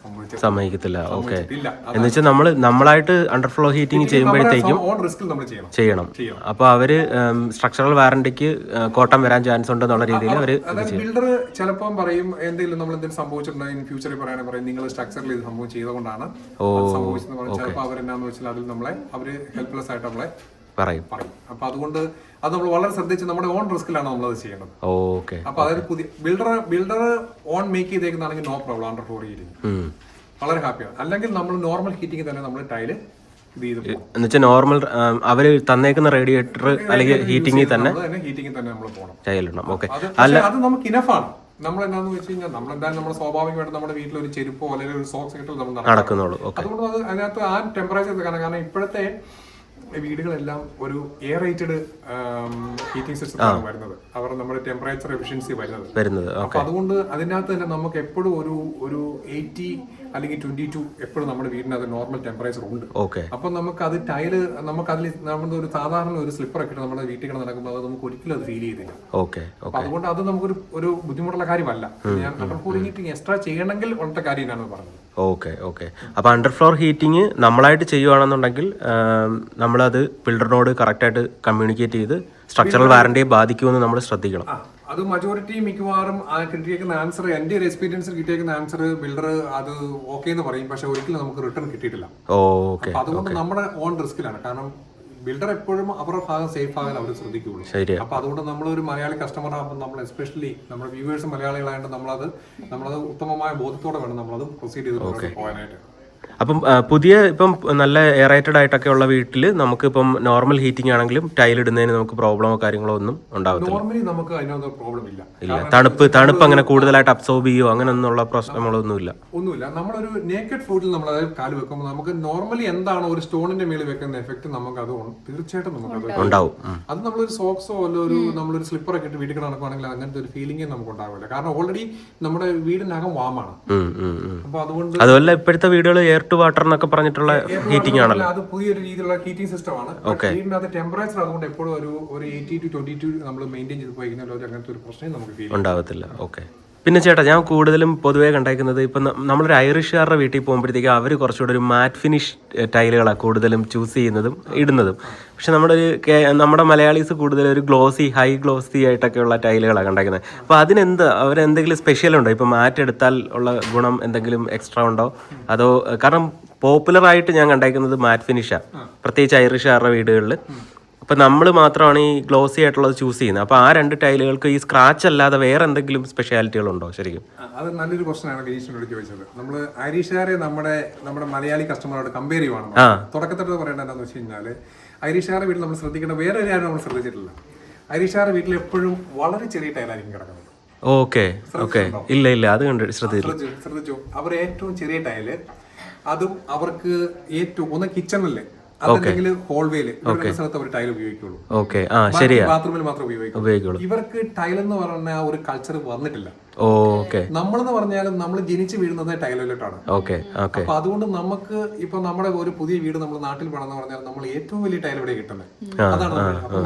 സമ്മതിക്കത്തില്ല. ഓക്കെ. എന്ന് വെച്ചാൽ നമ്മളായിട്ട് അണ്ടർ ഫ്ലോ ഹീറ്റിംഗ് ചെയ്യുമ്പോഴത്തേക്കും ഓൺ റിസ്കിൽ നമ്മൾ ചെയ്യണം. അപ്പൊ അവര് സ്ട്രക്ചറൽ വാറണ്ടിക്ക് കോട്ടം വരാൻ ചാൻസ് ഉണ്ടെന്നുള്ള രീതിയിൽ അവര് ബിൽഡർ ചിലപ്പം പറയും എന്തെങ്കിലും നമ്മൾ എന്തെങ്കിലും സംഭവിച്ചിട്ടുണ്ടെങ്കിൽ ഇൻ ഫ്യൂച്ചറിൽ പറയും നിങ്ങൾ സ്ട്രക്ചറിൽ ഇത് സംഭവം ചെയ്തുകൊണ്ടാണ് സംഭവിച്ചെന്ന് പറഞ്ഞാൽ ചിലപ്പോൾ അവരെന്നാന്ന് വെച്ചാൽ അതിൽ അവര് ഹെൽപ്ലെസ് ആയിട്ട് നമ്മളെ പറയും. അപ്പൊ അതുകൊണ്ട് അത് നമ്മൾ വളരെ ശ്രദ്ധിച്ച് നമ്മുടെ ഓൺ റിസ്കിലാണ് നമ്മൾ അത് ചെയ്യേണ്ടത്. അപ്പൊ അതായത് പുതിയ ബിൽഡർ ഓൺ മേക്ക് ചെയ്തേക്കുന്നതാണെങ്കിൽ no problem under floor heating വളരെ ഹാപ്പിയാണ്. അല്ലെങ്കിൽ നമ്മൾ നോർമൽ ഹീറ്റിംഗ് തന്നെ നമ്മൾ ടൈല് എന്നുവെച്ചാൽ നോർമൽ അവര് തന്നേക്കുന്ന റേഡിയേറ്റർ അല്ലെങ്കിൽ ഹീറ്റിംഗിൽ തന്നെ നമ്മൾ പോകണം. അത് നമുക്ക് ഇനഫാണ്. നമ്മൾ എന്താന്ന് വെച്ച് കഴിഞ്ഞാൽ നമ്മളെന്തായാലും നമ്മുടെ സ്വാഭാവികമായിട്ട് നമ്മുടെ വീട്ടിൽ ഒരു ചെരുപ്പോ അല്ലെങ്കിൽ ഒരു സോക്സ് ഇട്ട് നമ്മൾ നടക്കുന്നുള്ളൂ. അതുകൊണ്ട് അത് അതിനകത്ത് ആ ടെമ്പറേച്ചർ കാരണം ഇപ്പോഴത്തെ വീടുകളെല്ലാം ഒരു എയറേറ്റഡ് ഹീറ്റിംഗ് സിസ്റ്റമാണ് വരുന്നത്. അവർ നമ്മുടെ ടെമ്പറേച്ചർ എഫിഷ്യൻസി വരുന്നത്. അപ്പൊ അതുകൊണ്ട് അതിനകത്ത് തന്നെ നമുക്ക് എപ്പോഴും ഒരു 80 അല്ലെങ്കിൽ 22 എപ്പോഴും നമ്മുടെ വീടിനകത്ത് നോർമൽ ടെമ്പറേച്ചർ ഉണ്ട്. അപ്പൊ നമുക്ക് അത് ടൈല് നമുക്ക് അതിൽ നമ്മുടെ ഒരു സാധാരണ ഒരു സ്ലിപ്പർ ഒക്കെ നമ്മുടെ വീട്ടിൽ നടക്കുമ്പോൾ അത് നമുക്ക് ഒരിക്കലും അത് ഫീൽ ചെയ്തില്ല. അതുകൊണ്ട് അത് നമുക്കൊരു ഒരു ബുദ്ധിമുട്ടുള്ള കാര്യമല്ല. ഞാൻ അണ്ടർ ഫ്ലോർ ഹീറ്റിംഗ് എക്സ്ട്രാ ചെയ്യണമെങ്കിൽ ഉള്ള കാര്യം എന്നാണ് പറഞ്ഞത്. അപ്പൊ അണ്ടർ ഫ്ലോർ ഹീറ്റിംഗ് നമ്മളായിട്ട് ചെയ്യുവാണെന്നുണ്ടെങ്കിൽ നമ്മളത് ബിൽഡറിനോട് കറക്റ്റായിട്ട് കമ്മ്യൂണിക്കേറ്റ് ചെയ്ത് സ്ട്രക്ചറൽ വാറണ്ടിയെ ബാധിക്കുമെന്ന് നമ്മൾ ശ്രദ്ധിക്കണം. അത് മജോറിറ്റി മിക്കവാറും കിട്ടിയേക്കുന്ന ആൻസർ, എന്റെ ഒരു എക്സ്പീരിയൻസിൽ കിട്ടിയേക്കുന്ന ആൻസർ ബിൽഡർ അത് ഓക്കെ എന്ന് പറയും, പക്ഷെ ഒരിക്കലും നമുക്ക് റിട്ടേൺ കിട്ടിയിട്ടില്ല. അതുകൊണ്ട് നമ്മുടെ ഓൺ റിസ്കിലാണ്. കാരണം ബിൽഡർ എപ്പോഴും അവരുടെ ഭാഗം സേഫ് ആകാൻ അവർ ശ്രദ്ധിക്കുകയുള്ളൂ. ശരിയാ. അപ്പൊ അതുകൊണ്ട് നമ്മളൊരു മലയാളി കസ്റ്റമർ ആകുമ്പോൾ നമ്മൾ എസ്പെഷ്യലി നമ്മുടെ വ്യൂവേഴ്സ് മലയാളികളായതുകൊണ്ട് നമ്മളത് ഉത്തമമായ ബോധത്തോടെ വേണം നമ്മളത് പ്രൊസീഡ് ചെയ്ത് പോകാനായിട്ട്. അപ്പം ഇപ്പം നല്ല എയറേറ്റഡ് ആയിട്ടൊക്കെ ഉള്ള വീട്ടിൽ നമുക്ക് ഇപ്പം നോർമൽ ഹീറ്റിംഗ് ആണെങ്കിലും ടൈൽ ഇടുന്നതിന് നമുക്ക് പ്രോബ്ലമോ കാര്യങ്ങളോ ഒന്നും ഉണ്ടാവത്തില്ല. നോർമലി നമുക്ക് അതിനകത്ത് പ്രോബ്ലം ഇല്ല. തണുപ്പ് അങ്ങനെ കൂടുതലായിട്ട് അബ്സോർബ് ചെയ്യോ അങ്ങനെ ഒന്നുള്ള പ്രശ്നങ്ങളൊന്നുമില്ല. നമ്മളൊരു നേക്കഡ് ഫുഡിൽ നമ്മൾ അതായത് കാല് വെക്കുമ്പോൾ നമുക്ക് നോർമലി എന്താണോ ഒരു സ്റ്റോണിന്റെ മേളിൽ വെക്കുന്ന എഫക്ട് നമുക്ക് അത് തീർച്ചയായിട്ടും നമുക്ക് ഉണ്ടാവും. അത് നമ്മളൊരു സോക്സോ അല്ല നമ്മളൊരു സ്ലിപ്പറൊക്കെ ഇട്ട് വീട്ടിൽ നടക്കുകയാണെങ്കിൽ അങ്ങനത്തെ ഒരു ഫീലിംഗേ നമുക്ക് ഉണ്ടാവില്ല. കാരണം ഓൾറെഡി നമ്മുടെ വീടിനകം വാമാണ്. അപ്പൊ അതുപോലെ ഇപ്പോഴത്തെ വീടുകൾ എയർ ടു വാട്ടർ എന്നൊക്കെ പറഞ്ഞിട്ടുള്ള ഹീറ്റിംഗ് ആണല്ലോ. അത് പുതിയൊരു രീതിയിലുള്ള ഹീറ്റിംഗ് സിസ്റ്റം ആണ്. വീടിനകത്ത് ടെമ്പറേച്ചർ അതുകൊണ്ട് എപ്പോഴും ഒരു 80 to 22 നമ്മൾ മെയിൻറ്റെയിൻ ചെയ്ത് പോയി കഴിഞ്ഞാൽ അങ്ങനത്തെ ഒരു പ്രശ്നം നമുക്ക് ഉണ്ടാവത്തില്ല. ഓക്കെ. പിന്നെ ചേട്ടാ ഞാൻ കൂടുതലും പൊതുവേ കണ്ടേക്കുന്നത് ഇപ്പം നമ്മളൊരു ഐറിഷുകാരുടെ വീട്ടിൽ പോകുമ്പോഴത്തേക്ക് അവർ കുറച്ചുകൂടെ ഒരു മാറ്റ് ഫിനിഷ് ടൈലുകളാണ് കൂടുതലും ചൂസ് ചെയ്യുന്നതും ഇടുന്നതും. പക്ഷെ നമ്മുടെ മലയാളീസ് കൂടുതലും ഒരു ഹൈ ഗ്ലോസി ആയിട്ടൊക്കെയുള്ള ടൈലുകളാണ് കണ്ടേക്കുന്നത്. അപ്പോൾ അവരെന്തെങ്കിലും സ്പെഷ്യൽ ഉണ്ടോ? ഇപ്പം മാറ്റ് എടുത്താൽ ഉള്ള ഗുണം എന്തെങ്കിലും എക്സ്ട്രാ ഉണ്ടോ? അതോ കാരണം പോപ്പുലറായിട്ട് ഞാൻ കണ്ടേക്കുന്നത് മാറ്റ് ഫിനിഷാണ്, പ്രത്യേകിച്ച് ഐറിഷുകാരുടെ വീടുകളിൽ. അപ്പം നമ്മൾ മാത്രമാണ് ഈ ഗ്ലോസി ആയിട്ടുള്ളത് ചൂസ് ചെയ്യുന്നത്. അപ്പോൾ ആ 2 ടൈലുകൾക്ക് ഈ സ്ക്രാച്ച് അല്ലാതെ വേറെ എന്തെങ്കിലും സ്പെഷ്യാലിറ്റികളുണ്ടോ ശരിക്കും? അത് നല്ലൊരു ക്വസ്റ്റനാണ് ഗണേഷിനോട് ചോദിച്ചത്. നമ്മൾ ഐറിഷുകാരെ നമ്മുടെ മലയാളി കസ്റ്റമറോട് കമ്പയർ ചെയ്യുവാണ്. തുടക്കത്തിൽ പറയേണ്ടത് എന്താണെന്ന് വെച്ച് കഴിഞ്ഞാൽ ഐറിഷുകാരുടെ വീട്ടിൽ നമ്മൾ ശ്രദ്ധിക്കേണ്ട വേറെ ഒരു കാര്യം നമ്മൾ ശ്രദ്ധിച്ചിട്ടില്ല. ഐറിഷുകാരുടെ വീട്ടിൽ എപ്പോഴും വളരെ ചെറിയ ടൈലായിരിക്കും കിടക്കുന്നത്. ഓക്കെ. ഇല്ല അത് ശ്രദ്ധിച്ചു. അവർ ഏറ്റവും ചെറിയ ടൈല്, അതും അവർക്ക് ഏറ്റവും ഒന്ന് കിച്ചണില് അല്ലെങ്കിൽ ഹോൾവേയില് സ്ഥലത്ത് അവർ ടൈൽ ഉപയോഗിക്കുള്ളൂ. ബാത്റൂമിൽ മാത്രമേ ഉപയോഗിക്കുള്ളൂ. ഇവർക്ക് ടൈൽ എന്ന് പറഞ്ഞ ഒരു കൾച്ചർ വന്നിട്ടില്ല. നമ്മളെന്ന് പറഞ്ഞാൽ നമ്മൾ ജനിച്ചു വീഴുന്നത് ടൈലിലോട്ടാണ്. അപ്പൊ അതുകൊണ്ട് നമുക്ക് ഇപ്പൊ നമ്മുടെ ഒരു പുതിയ വീട് നമ്മൾ നാട്ടിൽ വേണമെന്ന് പറഞ്ഞാൽ നമ്മൾ ഏറ്റവും വലിയ ടൈൽ ഇവിടെ കിട്ടുന്നത്. അതാണ് അപ്പൊ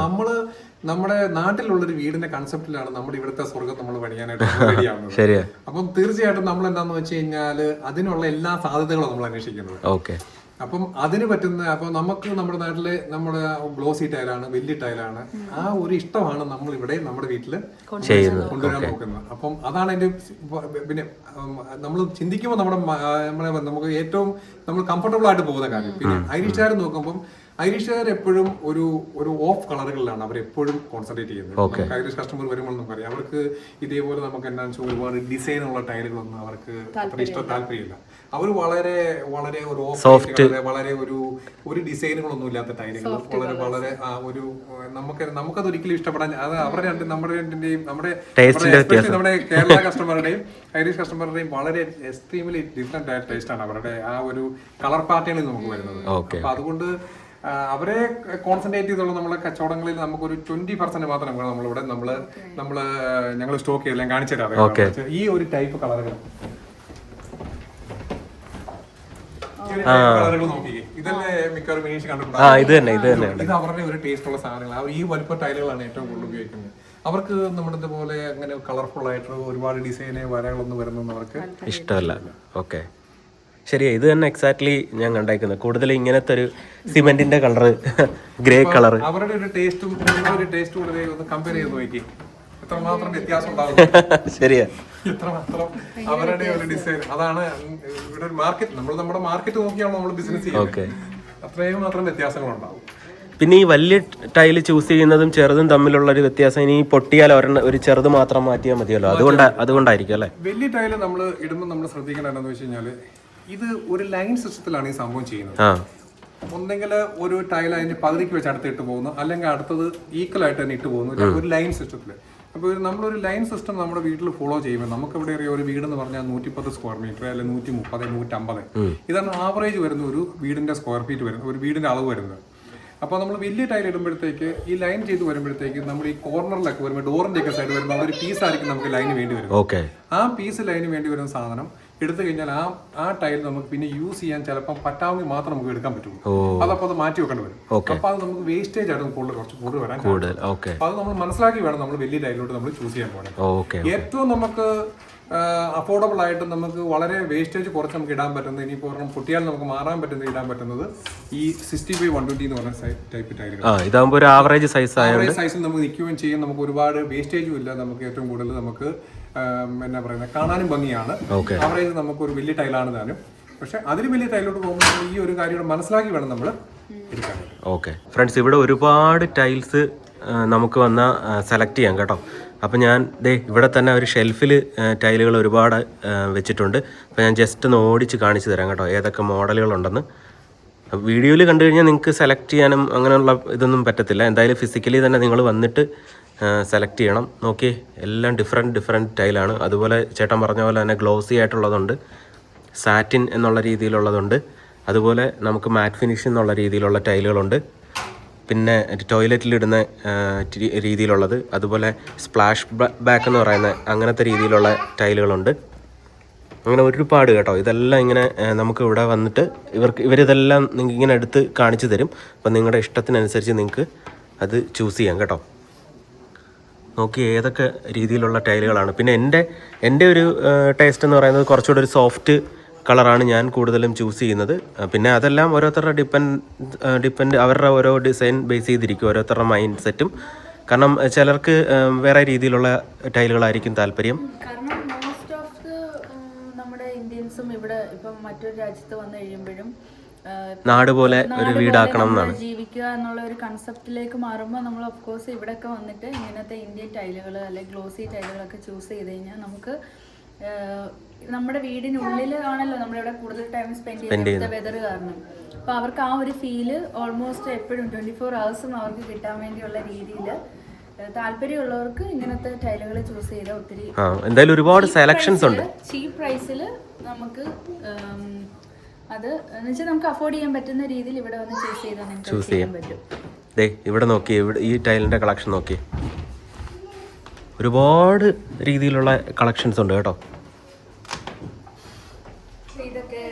നമ്മുടെ നാട്ടിലുള്ളൊരു വീടിന്റെ കൺസെപ്റ്റിലാണ് നമ്മുടെ ഇവിടുത്തെ സ്വർഗം നമ്മൾ പണിയാനായിട്ട് റെഡിയാവുന്നത്. അപ്പം തീർച്ചയായിട്ടും നമ്മൾ എന്താന്ന് വെച്ച് കഴിഞ്ഞാല് അതിനുള്ള എല്ലാ സാധ്യതകളും നമ്മൾ അന്വേഷിക്കുന്നത്. അപ്പം അതിന് പറ്റുന്ന നമുക്ക് നമ്മുടെ നാട്ടില് നമ്മുടെ ഗ്ലോസി ടൈലാണ്, വലിയ ടൈലാണ്. ആ ഒരു ഇഷ്ടമാണ് നമ്മൾ ഇവിടെ നമ്മുടെ വീട്ടില് കൊണ്ടുവരാൻ നോക്കുന്നത്. അപ്പം അതാണ് എന്റെ പിന്നെ നമ്മൾ ചിന്തിക്കുമ്പോൾ നമുക്ക് ഏറ്റവും നമ്മൾ കംഫർട്ടബിൾ ആയിട്ട് പോകുന്ന കാര്യം. പിന്നെ ഐറിഷുകാർ നോക്കുമ്പോൾ ഐറിഷുകാർ എപ്പോഴും ഒരു ഓഫ് കളറുകളിലാണ് അവർ എപ്പോഴും കോൺസെൻട്രേറ്റ് ചെയ്യുന്നത്. ഐറിഷ് കസ്റ്റമർ വരുമ്പോൾ നമുക്കറിയാം അവർക്ക് ഇതേപോലെ നമുക്ക് എന്താണെന്ന് വെച്ചാൽ ഒരുപാട് ഡിസൈൻ ഉള്ള ടൈലുകളൊന്നും അവർക്ക് അത്ര താല്പര്യമില്ല. അവർ വളരെ വളരെ ഒരു ഓഫ് വളരെ ഒരു ഡിസൈനുകളൊന്നും ഇല്ലാത്ത ടൈലുകൾ വളരെ നമുക്കത് ഒരിക്കലും ഇഷ്ടപ്പെടാൻ അത് നമ്മുടെ കേരള കസ്റ്റമറുടെയും ഐറിഷ് കസ്റ്റമറുടെയും വളരെ എക്സ്ട്രീംലി ഡിഫറെന്റ് ആയ ടേസ്റ്റ് ആണ് അവരുടെ ആ ഒരു കളർ പാറ്റേണിൽ നമുക്ക് വരുന്നത്. അപ്പൊ അതുകൊണ്ട് അവരെ കോൺസെൻട്രേറ്റ് ചെയ്തുള്ള നമ്മളെ കച്ചവടങ്ങളിൽ നമുക്കൊരു 20% മാത്രം നമ്മളിവിടെ ഞങ്ങൾ സ്റ്റോക്ക് ചെയ്തെല്ലാം കാണിച്ചു തരാം. ഈ ഒരു ടൈപ്പ് കളറുകൾ നോക്കിയേ, ഇതല്ലേ മിക്കവാറും ഫിനിഷ് കണ്ടിട്ടുണ്ട്. ഇത് അവരുടെ ഒരു ടേസ്റ്റ് ഉള്ള സാധനങ്ങൾ. ഈ വലുപ്പ ടൈലുകളാണ് ഏറ്റവും കൂടുതൽ ഉപയോഗിക്കുന്നത്. അവർക്ക് നമ്മുടെ പോലെ അങ്ങനെ കളർഫുൾ ആയിട്ട് ഒരുപാട് ഡിസൈന് വരകളൊന്നും വരുന്നൊന്നും അവർക്ക് ഇഷ്ടമല്ല. ഓക്കെ, ശരിയാ. ഇത് തന്നെ എക്സാക്ട്ലി ഞാൻ കണ്ടേക്കുന്നത്. കൂടുതൽ ഇങ്ങനത്തെ ഒരു സിമെന്റിന്റെ കളർ, ഗ്രേ കളർ. അവരുടെ ഒരു ടേസ്റ്റും ഒരു ടേസ്റ്റും കൂടെ ഒന്ന് കമ്പയർ ചെയ്ത് നോക്കി എത്രമാത്രം വ്യത്യാസം ഉണ്ടാകും. ശരിയാ, എത്രമാത്രം അവരുടെ ഒരു ഡിസൈൻ. അതാണ് ഇവിടെ ഒരു മാർക്കറ്റ്. നമ്മുടെ മാർക്കറ്റ് നോക്കിയാണ് നമ്മൾ ബിസിനസ് ചെയ്യുന്നത്. അത്രയും മാത്രം വ്യത്യാസങ്ങളുണ്ടാവും. പിന്നെ ഈ വലിയ ടൈല് ചൂസ് ചെയ്യുന്നതും ചെറുതും തമ്മിലുള്ള ഒരു വ്യത്യാസം, ഇനി പൊട്ടിയാൽ ഒരു ചെറുത് മാത്രം മാറ്റിയാൽ മതിയല്ലോ, അതുകൊണ്ടായിരിക്കും അല്ലേ? വലിയ ടൈല് നമ്മൾ ഇടുമ്പോൾ നമ്മൾ ശ്രദ്ധിക്കേണ്ടത് എന്താണെന്ന് വെച്ച് കഴിഞ്ഞാൽ ഇത് ഒരു ലൈൻ സിസ്റ്റത്തിലാണ് ഈ സംഭവം ചെയ്യുന്നത്. ഒന്നെങ്കിൽ ഒരു ടൈൽ അതിന്റെ പകുതിക്ക് വെച്ച് അടുത്ത് ഇട്ട് പോകുന്നു, അല്ലെങ്കിൽ അടുത്തത് ഈക്വൽ ആയിട്ട് തന്നെ ഇട്ട് പോകുന്നു ഒരു ലൈൻ സിസ്റ്റത്തിൽ. അപ്പോൾ നമ്മളൊരു ലൈൻ സിസ്റ്റം നമ്മുടെ വീട്ടിൽ ഫോളോ ചെയ്യുമ്പോൾ നമുക്ക് ഇവിടെ അറിയാം ഒരു വീടെന്ന് പറഞ്ഞാൽ 110 സ്ക്വയർ മീറ്റർ അല്ലെങ്കിൽ 130, 150 ഇതാണ് ആവറേജ് വരുന്ന ഒരു വീടിന്റെ സ്ക്വയർ ഫീറ്റ് വരുന്നത്, ഒരു വീടിന്റെ അളവ് വരുന്നത്. അപ്പോൾ നമ്മൾ വലിയ ടൈൽ ഇടുമ്പോഴത്തേക്ക് ഈ ലൈൻ ചെയ്ത് വരുമ്പോഴത്തേക്ക് നമ്മൾ ഈ കോർണറിലൊക്കെ വരുമ്പോൾ ഡോറിന്റെ ഒക്കെ സൈഡ് വരുമ്പോൾ ഒരു പീസായിരിക്കും നമുക്ക് ലൈന് വേണ്ടി വരും. ആ പീസ് ലൈന് വേണ്ടി വരുന്ന സാധനം എടുത്തു കഴിഞ്ഞാൽ ആ ടൈൽ നമുക്ക് പിന്നെ യൂസ് ചെയ്യാൻ ചിലപ്പോൾ പറ്റാമെങ്കിൽ മാത്രം നമുക്ക് എടുക്കാൻ പറ്റുള്ളൂ. അതപ്പോൾ അത് മാറ്റി വെക്കേണ്ടി വരും. അപ്പൊ അത് നമുക്ക് വേസ്റ്റേജ് ആയിട്ട് കുറച്ച് കൂടുതൽ വരാൻ. അപ്പൊ അത് നമ്മൾ മനസ്സിലാക്കി വേണം നമ്മൾ വലിയ ടൈലിലോട്ട് നമ്മൾ ചൂസ് ചെയ്യാൻ പോകണം. ഏറ്റവും നമുക്ക് അഫോർഡബിൾ ആയിട്ട് നമുക്ക് വളരെ വേസ്റ്റേജ് കുറച്ച് നമുക്ക് ഇടാൻ പറ്റുന്നത്, ഇനി പൊട്ടിയാൽ നമുക്ക് മാറാൻ പറ്റുന്നത് ഇടാൻ പറ്റുന്നത് ഈ 60x120 എന്ന് പറഞ്ഞ ടൈപ്പ് ടൈലുകൾ. ആവറേജ് സൈസിൽ നമുക്ക് നിൽക്കുകയും ചെയ്യും. നമുക്ക് ഒരുപാട് വേസ്റ്റേജും ഇല്ല. നമുക്ക് ഏറ്റവും കൂടുതൽ നമുക്ക് എന്നാ പറയുന്നത് കാണാനും ഭംഗിയാണ്. ആവറേജ് നമുക്ക് ഒരു വലിയ ടൈലാണ് താനും. പക്ഷെ അതിൽ വലിയ ടൈലോട്ട് പോകുമ്പോൾ ഈ ഒരു കാര്യം മനസ്സിലാക്കി വേണം നമ്മൾ എടുക്കാനായിട്ട്. ഓക്കെ ഫ്രണ്ട്സ്, ഇവിടെ ഒരുപാട് ടൈൽസ് നമുക്ക് വന്നാൽ സെലക്ട് ചെയ്യാം കേട്ടോ. അപ്പോൾ ഞാൻ ഇവിടെ തന്നെ ഒരു ഷെൽഫിൽ ടൈലുകൾ ഒരുപാട് വെച്ചിട്ടുണ്ട്. അപ്പോൾ ഞാൻ ജസ്റ്റ് ഒന്ന് ഓടിച്ച് കാണിച്ചു തരാം കേട്ടോ ഏതൊക്കെ മോഡലുകളുണ്ടെന്ന്. വീഡിയോയിൽ കണ്ടു കഴിഞ്ഞാൽ നിങ്ങൾക്ക് സെലക്ട് ചെയ്യാനും അങ്ങനെയുള്ള ഇതൊന്നും പറ്റത്തില്ല. എന്തായാലും ഫിസിക്കലി തന്നെ നിങ്ങൾ വന്നിട്ട് സെലക്ട് ചെയ്യണം. നോക്കിയേ, എല്ലാം ഡിഫറെൻറ്റ് ടൈലാണ്. അതുപോലെ ചേട്ടൻ പറഞ്ഞ പോലെ തന്നെ ഗ്ലോസി ആയിട്ടുള്ളതുണ്ട്, സാറ്റിൻ എന്നുള്ള രീതിയിലുള്ളതുണ്ട്, അതുപോലെ നമുക്ക് മാറ്റ് ഫിനിഷ് എന്നുള്ള രീതിയിലുള്ള ടൈലുകളുണ്ട്, പിന്നെ ടോയ്ലറ്റിലിടുന്ന രീതിയിലുള്ളത്, അതുപോലെ സ്പ്ലാഷ് ബാക്ക് എന്ന് പറയുന്ന അങ്ങനത്തെ രീതിയിലുള്ള ടൈലുകളുണ്ട്. അങ്ങനെ ഒരുപാട് കേട്ടോ. ഇതെല്ലാം ഇങ്ങനെ നമുക്ക് ഇവിടെ വന്നിട്ട് ഇവരിതെല്ലാം നിങ്ങൾക്ക് ഇങ്ങനെ എടുത്ത് കാണിച്ചു തരും. അപ്പം നിങ്ങളുടെ ഇഷ്ടത്തിനനുസരിച്ച് നിങ്ങൾക്ക് അത് ചൂസ് ചെയ്യാം കേട്ടോ. നോക്കി ഏതൊക്കെ രീതിയിലുള്ള ടൈലുകളാണ്. പിന്നെ എൻ്റെ ഒരു ടേസ്റ്റ് എന്ന് പറയുന്നത് കുറച്ചുകൂടെ ഒരു സോഫ്റ്റ് കളറാണ് ഞാൻ കൂടുതലും ചൂസ് ചെയ്യുന്നത്. പിന്നെ അതെല്ലാം ഓരോരുത്തരുടെ ഡിപ്പെൻഡ് അവരുടെ ഓരോ ഡിസൈൻ ബേസ് ചെയ്തിരിക്കും, ഓരോരുത്തരുടെ മൈൻഡ് സെറ്റും. കാരണം ചിലർക്ക് വേറെ രീതിയിലുള്ള ടൈലുകളായിരിക്കും താല്പര്യം. കാരണം മോസ്റ്റ് ഓഫ് നമ്മുടെ ഇന്ത്യൻസും ഇവിടെ ഇപ്പം മറ്റൊരു രാജ്യത്ത് വന്നു കഴിയുമ്പോഴും നാട് പോലെ ഒരു വീടാക്കണം എന്നാണ് ജീവിക്കുക എന്നുള്ള ഒരു കൺസെപ്റ്റിലേക്ക് മാറുമ്പോൾ നമ്മൾ ഓഫ് കോഴ്സ് ഇവിടെയൊക്കെ വന്നിട്ട് ഇങ്ങനത്തെ ഇന്ത്യൻ ടൈലുകൾ അല്ലെങ്കിൽ ഗ്ലോസി ടൈലുകളൊക്കെ ചൂസ് ചെയ്ത് കഴിഞ്ഞാൽ നമുക്ക് നമ്മുടെ വീടിനുള്ളിൽ ആണല്ലോ നമ്മളിവിടെ കൂടുതൽ ടൈം സ്പെൻഡ് ചെയ്യുന്നത് വെതർ കാരണം. അപ്പോൾ അവർക്ക് ആ ഒരു ഫീല് ഓൾമോസ്റ്റ് എപ്പോഴും 24 hours അവർക്ക് കിട്ടാൻ വേണ്ടിയുള്ള രീതിയിൽ താല്പര്യമുള്ളവർക്ക് ഇങ്ങനത്തെ ടൈലുകൾ ചൂസ് ചെയ്താൽ ഒത്തിരി എന്തായാലും ഒരുപാട് സെലക്ഷൻസ് ഉണ്ട്. ചീപ്പ് പ്രൈസിൽ നമുക്ക് അത് എന്ന് വെച്ചാൽ നമുക്ക് അഫോർഡ് ചെയ്യാൻ പറ്റുന്ന രീതിയിൽ ഇവിടെ വന്ന് ചൂസ് ചെയ്താൽ നിങ്ങൾക്ക് ചെയ്യാൻ പറ്റും. ഇവിടെ നോക്കി, ഈ ടൈലിൻ്റെ കളക്ഷൻ നോക്കി, ഒരുപാട് രീതിയിലുള്ള കളക്ഷൻസ് ഉണ്ട് കേട്ടോ. ഇതൊക്കെ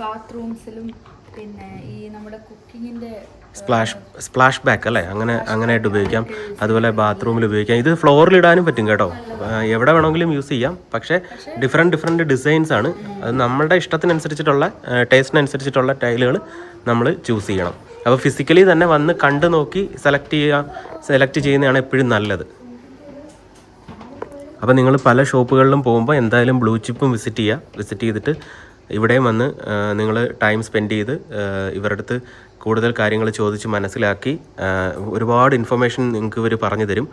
ബാത്റൂംസിലും പിന്നെ ഈ നമ്മുടെ കുക്കിങ്ങിന്റെ സ്പ്ലാഷ് ബാക്ക് അല്ലേ, അങ്ങനെയായിട്ട് ഉപയോഗിക്കാം. അതുപോലെ ബാത്റൂമിൽ ഉപയോഗിക്കാം. ഇത് ഫ്ലോറിൽ ഇടാനും പറ്റും കേട്ടോ. എവിടെ വേണമെങ്കിലും യൂസ് ചെയ്യാം. പക്ഷേ ഡിഫറെൻറ്റ് ഡിസൈൻസ് ആണ്. അത് നമ്മളുടെ ഇഷ്ടത്തിനനുസരിച്ചിട്ടുള്ള ടേസ്റ്റിനനുസരിച്ചിട്ടുള്ള ടൈലുകൾ നമ്മൾ ചൂസ് ചെയ്യണം. അപ്പോൾ ഫിസിക്കലി തന്നെ വന്ന് കണ്ടു നോക്കി സെലക്ട് ചെയ്യുന്നതാണ് എപ്പോഴും നല്ലത്. അപ്പോൾ നിങ്ങൾ പല ഷോപ്പുകളിലും പോകുമ്പോൾ എന്തായാലും ബ്ലൂ ചിപ്പും വിസിറ്റ് ചെയ്തിട്ട് ഇവിടെയും വന്ന് നിങ്ങൾ ടൈം സ്പെൻഡ് ചെയ്ത് ഇവരുടെ അടുത്ത് കൂടുതൽ കാര്യങ്ങൾ ചോദിച്ച് മനസ്സിലാക്കി ഒരുപാട് ഇൻഫർമേഷൻ നിങ്ങൾക്ക് ഇവർ പറഞ്ഞു തരും.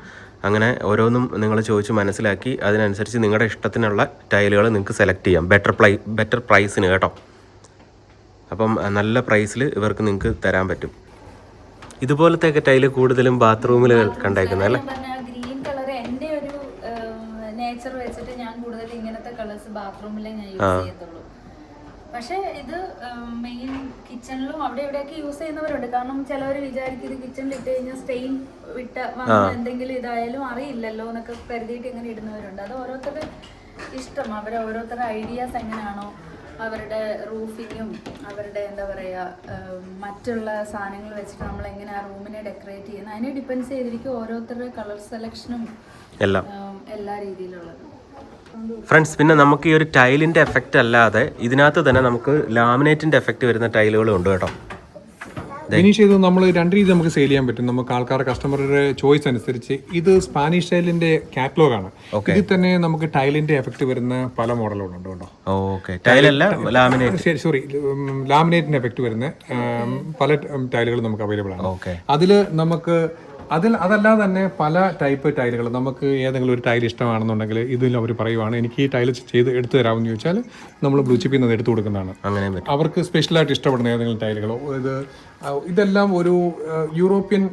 അങ്ങനെ ഓരോന്നും നിങ്ങൾ ചോദിച്ച് മനസ്സിലാക്കി അതിനനുസരിച്ച് നിങ്ങളുടെ ഇഷ്ടത്തിനുള്ള ടൈലുകൾ നിങ്ങൾക്ക് സെലക്ട് ചെയ്യാം ബെറ്റർ പ്രൈസിന് കേട്ടോ. അപ്പം നല്ല പ്രൈസിൽ ഇവർക്ക് നിങ്ങൾക്ക് തരാൻ പറ്റും. ഇതുപോലത്തെ ടൈല് കൂടുതലും ബാത്റൂമിൽ കണ്ടേക്കുന്നത് അല്ലേ? ഗ്രീൻ കളർ എൻ്റെ ഒരു നേച്ചർ വെച്ചിട്ട് ഞാൻ കൂടുതൽ ഇങ്ങനത്തെ കളേഴ്സ് ബാത്റൂമിലേ ഞാൻ യൂസ് ചെയ്യത്തുള്ളൂ. പക്ഷെ ഇത് മെയിൻ കിച്ചണിലും അവിടെ ഇവിടെയൊക്കെ യൂസ് ചെയ്യുന്നവരുണ്ട്. കാരണം ചിലവർ വിചാരിക്കും ഇത് കിച്ചണിൽ ഇട്ട് കഴിഞ്ഞാൽ സ്റ്റെയിൻ എന്തെങ്കിലും ഇതായാലും അറിയില്ലല്ലോ എന്നൊക്കെ കരുതിയിട്ട് ഇങ്ങനെ ഇടുന്നവരുണ്ട്. അത് ഓരോരുത്തരുടെ ഇഷ്ടം, അവരെ ഓരോരുത്തരുടെ ഐഡിയാസ് എങ്ങനെയാണോ അവരുടെ റൂഫിങ്ങും അവരുടെ എന്താ പറയുക മറ്റുള്ള സാധനങ്ങൾ വെച്ചിട്ട് നമ്മൾ എങ്ങനെ ആ റൂമിനെ ഡെക്കറേറ്റ് ചെയ്യുന്നത് അതിനെ ഡിപ്പെൻസ് ചെയ്തിരിക്കും ഓരോരുത്തരുടെ കളർ സെലക്ഷനും എല്ലാ രീതിയിലുള്ളത്. ഫ്രണ്ട്സ്, പിന്നെ നമുക്ക് ഈ ഒരു ടൈലിൻ്റെ എഫക്റ്റ് അല്ലാതെ ഇതിനകത്ത് തന്നെ നമുക്ക് ലാമിനേറ്റിൻ്റെ എഫക്റ്റ് വരുന്ന ടൈലുകളും ഉണ്ട് കേട്ടോ. ഫിനിഷ് ചെയ്ത് നമ്മൾ രണ്ട് രീതി നമുക്ക് സെയിൽ ചെയ്യാൻ പറ്റും. നമുക്ക് ആൾക്കാരുടെ കസ്റ്റമറുടെ ചോയ്സ് അനുസരിച്ച്. ഇത് സ്പാനിഷ് ടൈലിന്റെ കാറ്റലോഗ് ആണ്. ഇതിൽ തന്നെ നമുക്ക് ടൈലിന്റെ എഫക്ട് വരുന്ന പല മോഡലുകളുണ്ട് കേട്ടോ. സോറി, ലാമിനേറ്റിന്റെ എഫക്ട് വരുന്ന പല ടൈലുകൾ നമുക്ക് അവൈലബിൾ ആണ്. അതില് നമുക്ക് അതല്ലാതെ തന്നെ പല ടൈപ്പ് ടൈലുകൾ നമുക്ക് ഏതെങ്കിലും ഒരു ടൈൽ ഇഷ്ടമാണെന്നുണ്ടെങ്കിൽ ഇതിൽ അവർ പറയുവാണ് എനിക്ക് ഈ ടൈൽ ചെയ്ത് എടുത്തു തരാമെന്ന് ചോദിച്ചാൽ നമ്മൾ ബ്ലൂ ചിപ്പിൽ നിന്ന് എടുത്തു കൊടുക്കുന്നതാണ്. അവർക്ക് സ്പെഷ്യലായിട്ട് ഇഷ്ടപ്പെടുന്ന ഏതെങ്കിലും ടൈലുകളോ ഇതെല്ലാം ഒരു യൂറോപ്യൻ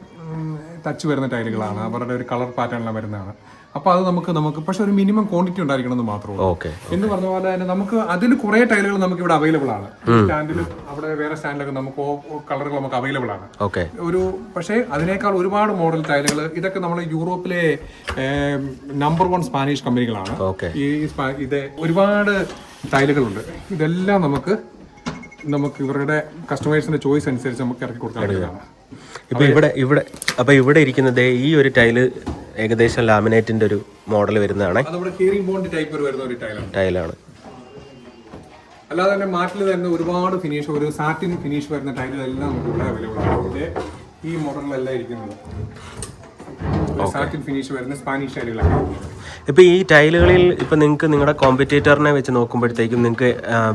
ടച്ച് വരുന്ന ടൈലുകളാണ്. അവരുടെ ഒരു കളർ പാറ്റേണിലാണ് വരുന്നതാണ്. അപ്പോൾ അത് നമുക്ക് പക്ഷെ ഒരു മിനിമം ക്വാണ്ടിറ്റി ഉണ്ടായിരിക്കണം എന്ന് മാത്രമേ ഉള്ളൂ. എന്ന് പറഞ്ഞ പോലെ തന്നെ നമുക്ക് അതിൽ കുറേ ടൈലുകൾ നമുക്ക് ഇവിടെ അവൈലബിൾ ആണ്. സ്റ്റാൻഡിലും അവിടെ വേറെ സ്റ്റാൻഡിലൊക്കെ നമുക്ക് കളറുകൾ നമുക്ക് അവൈലബിൾ ആണ്. പക്ഷേ അതിനേക്കാൾ ഒരുപാട് മോഡൽ ടൈലുകൾ ഇതൊക്കെ നമ്മൾ യൂറോപ്പിലെ നമ്പർ 1 സ്പാനിഷ് കമ്പനികളാണ്. ഇത് ഒരുപാട് ടൈലുകളുണ്ട്. ഇതെല്ലാം നമുക്ക് ഇവരുടെ കസ്റ്റമേഴ്സിന്റെ ചോയ്സ് അനുസരിച്ച് നമുക്ക് ഇറക്കി കൊടുക്കാൻ പറ്റുന്നതാണ്. ഇവിടെ ഇരിക്കുന്നത് ഈ ഒരു ടൈല് ഏകദേശം ലാമിനേറ്റിന്റെ ഒരു മോഡൽ വരുന്നതാണ്. ടൈലാണ്. അല്ലാതെ തന്നെ മാറ്റിൽ തന്നെ ഒരുപാട് ഫിനിഷ്, ഒരു സാറ്റിൻ ഫിനിഷ് വരുന്ന ടൈലുകളെല്ലാം നമുക്ക് ഇവിടെ അവൈലബിൾ ആണ്. ഈ മോഡലിലെല്ലാം ഇരിക്കുന്നത് സാറ്റിൻ ഫിനിഷ് വരുന്ന സ്പാനിഷ് ടൈലുകളാണ്. ഇപ്പൊ ഈ ടൈലുകളിൽ ഇപ്പൊ നിങ്ങൾക്ക് നിങ്ങളുടെ കോമ്പറ്റേറ്ററിനെ വെച്ച് നോക്കുമ്പോഴത്തേക്കും നിങ്ങൾക്ക്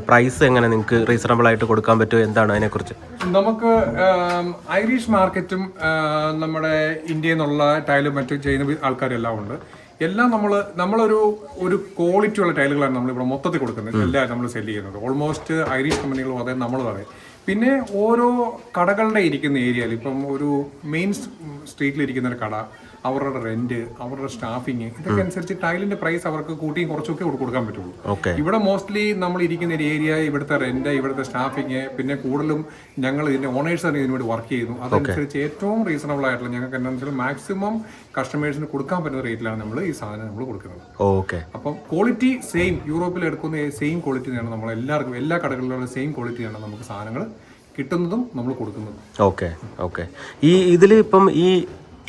പ്രൈസ് എങ്ങനെ നിങ്ങൾക്ക് റീസണബിൾ ആയിട്ട് കൊടുക്കാൻ പറ്റുമോ, എന്താണ് അതിനെക്കുറിച്ച്? നമുക്ക് ഐറിഷ് മാർക്കറ്റും നമ്മുടെ ഇന്ത്യയിൽ നിന്നുള്ള ടൈലും മറ്റും ചെയ്യുന്ന ആൾക്കാരെല്ലാം ഉണ്ട്. എല്ലാം നമ്മളൊരു ക്വാളിറ്റി ഉള്ള ടൈലുകളാണ് നമ്മളിവിടെ മൊത്തത്തിൽ കൊടുക്കുന്നത്, എല്ലാം നമ്മൾ സെല് ചെയ്യുന്നത്. ഓൾമോസ്റ്റ് ഐറിഷ് കമ്പനികളും അതെ നമ്മളും അതെ. പിന്നെ ഓരോ കടകളുടെ ഇരിക്കുന്ന ഏരിയയിൽ ഇപ്പം ഒരു മെയിൻ സ്ട്രീറ്റിൽ ഇരിക്കുന്ന ഒരു കട, അവരുടെ റെന്റ്, അവരുടെ സ്റ്റാഫിങ്, ഇതൊക്കെ അനുസരിച്ച് ടൈലിന്റെ പ്രൈസ് അവർക്ക് കൂട്ടിയും കുറച്ചൊക്കെ കൊടുക്കാൻ പറ്റുള്ളൂ. ഇവിടെ മോസ്റ്റ്ലി നമ്മൾ ഇരിക്കുന്ന ഒരു ഏരിയ, ഇവിടുത്തെ റെന്റ്, ഇവിടുത്തെ സ്റ്റാഫിങ്, പിന്നെ കൂടുതലും ഞങ്ങൾ ഇതിന്റെ ഓണേഴ്സ് തന്നെ ഇതിനുവേണ്ടി വർക്ക് ചെയ്യുന്നു. അതനുസരിച്ച് ഏറ്റവും റീസണബിൾ ആയിട്ടുള്ള ഞങ്ങൾക്ക് എന്താണെന്ന് വെച്ചാൽ മാക്സിമം കസ്റ്റമേഴ്സിന് കൊടുക്കാൻ പറ്റുന്ന റേറ്റിലാണ് നമ്മൾ ഈ സാധനം നമ്മൾ കൊടുക്കുന്നത്. അപ്പം ക്വാളിറ്റി സെയിം, യൂറോപ്പിൽ എടുക്കുന്ന സെയിം ക്വാളിറ്റി തന്നെയാണ് നമ്മൾ എല്ലാവർക്കും, എല്ലാ കടകളിലുള്ള സെയിം ക്വാളിറ്റിയാണ് നമുക്ക് സാധനങ്ങൾ കിട്ടുന്നതും നമ്മൾ കൊടുക്കുന്നതും. ഓക്കെ. ഈ ഇതിൽ ഇപ്പം ഈ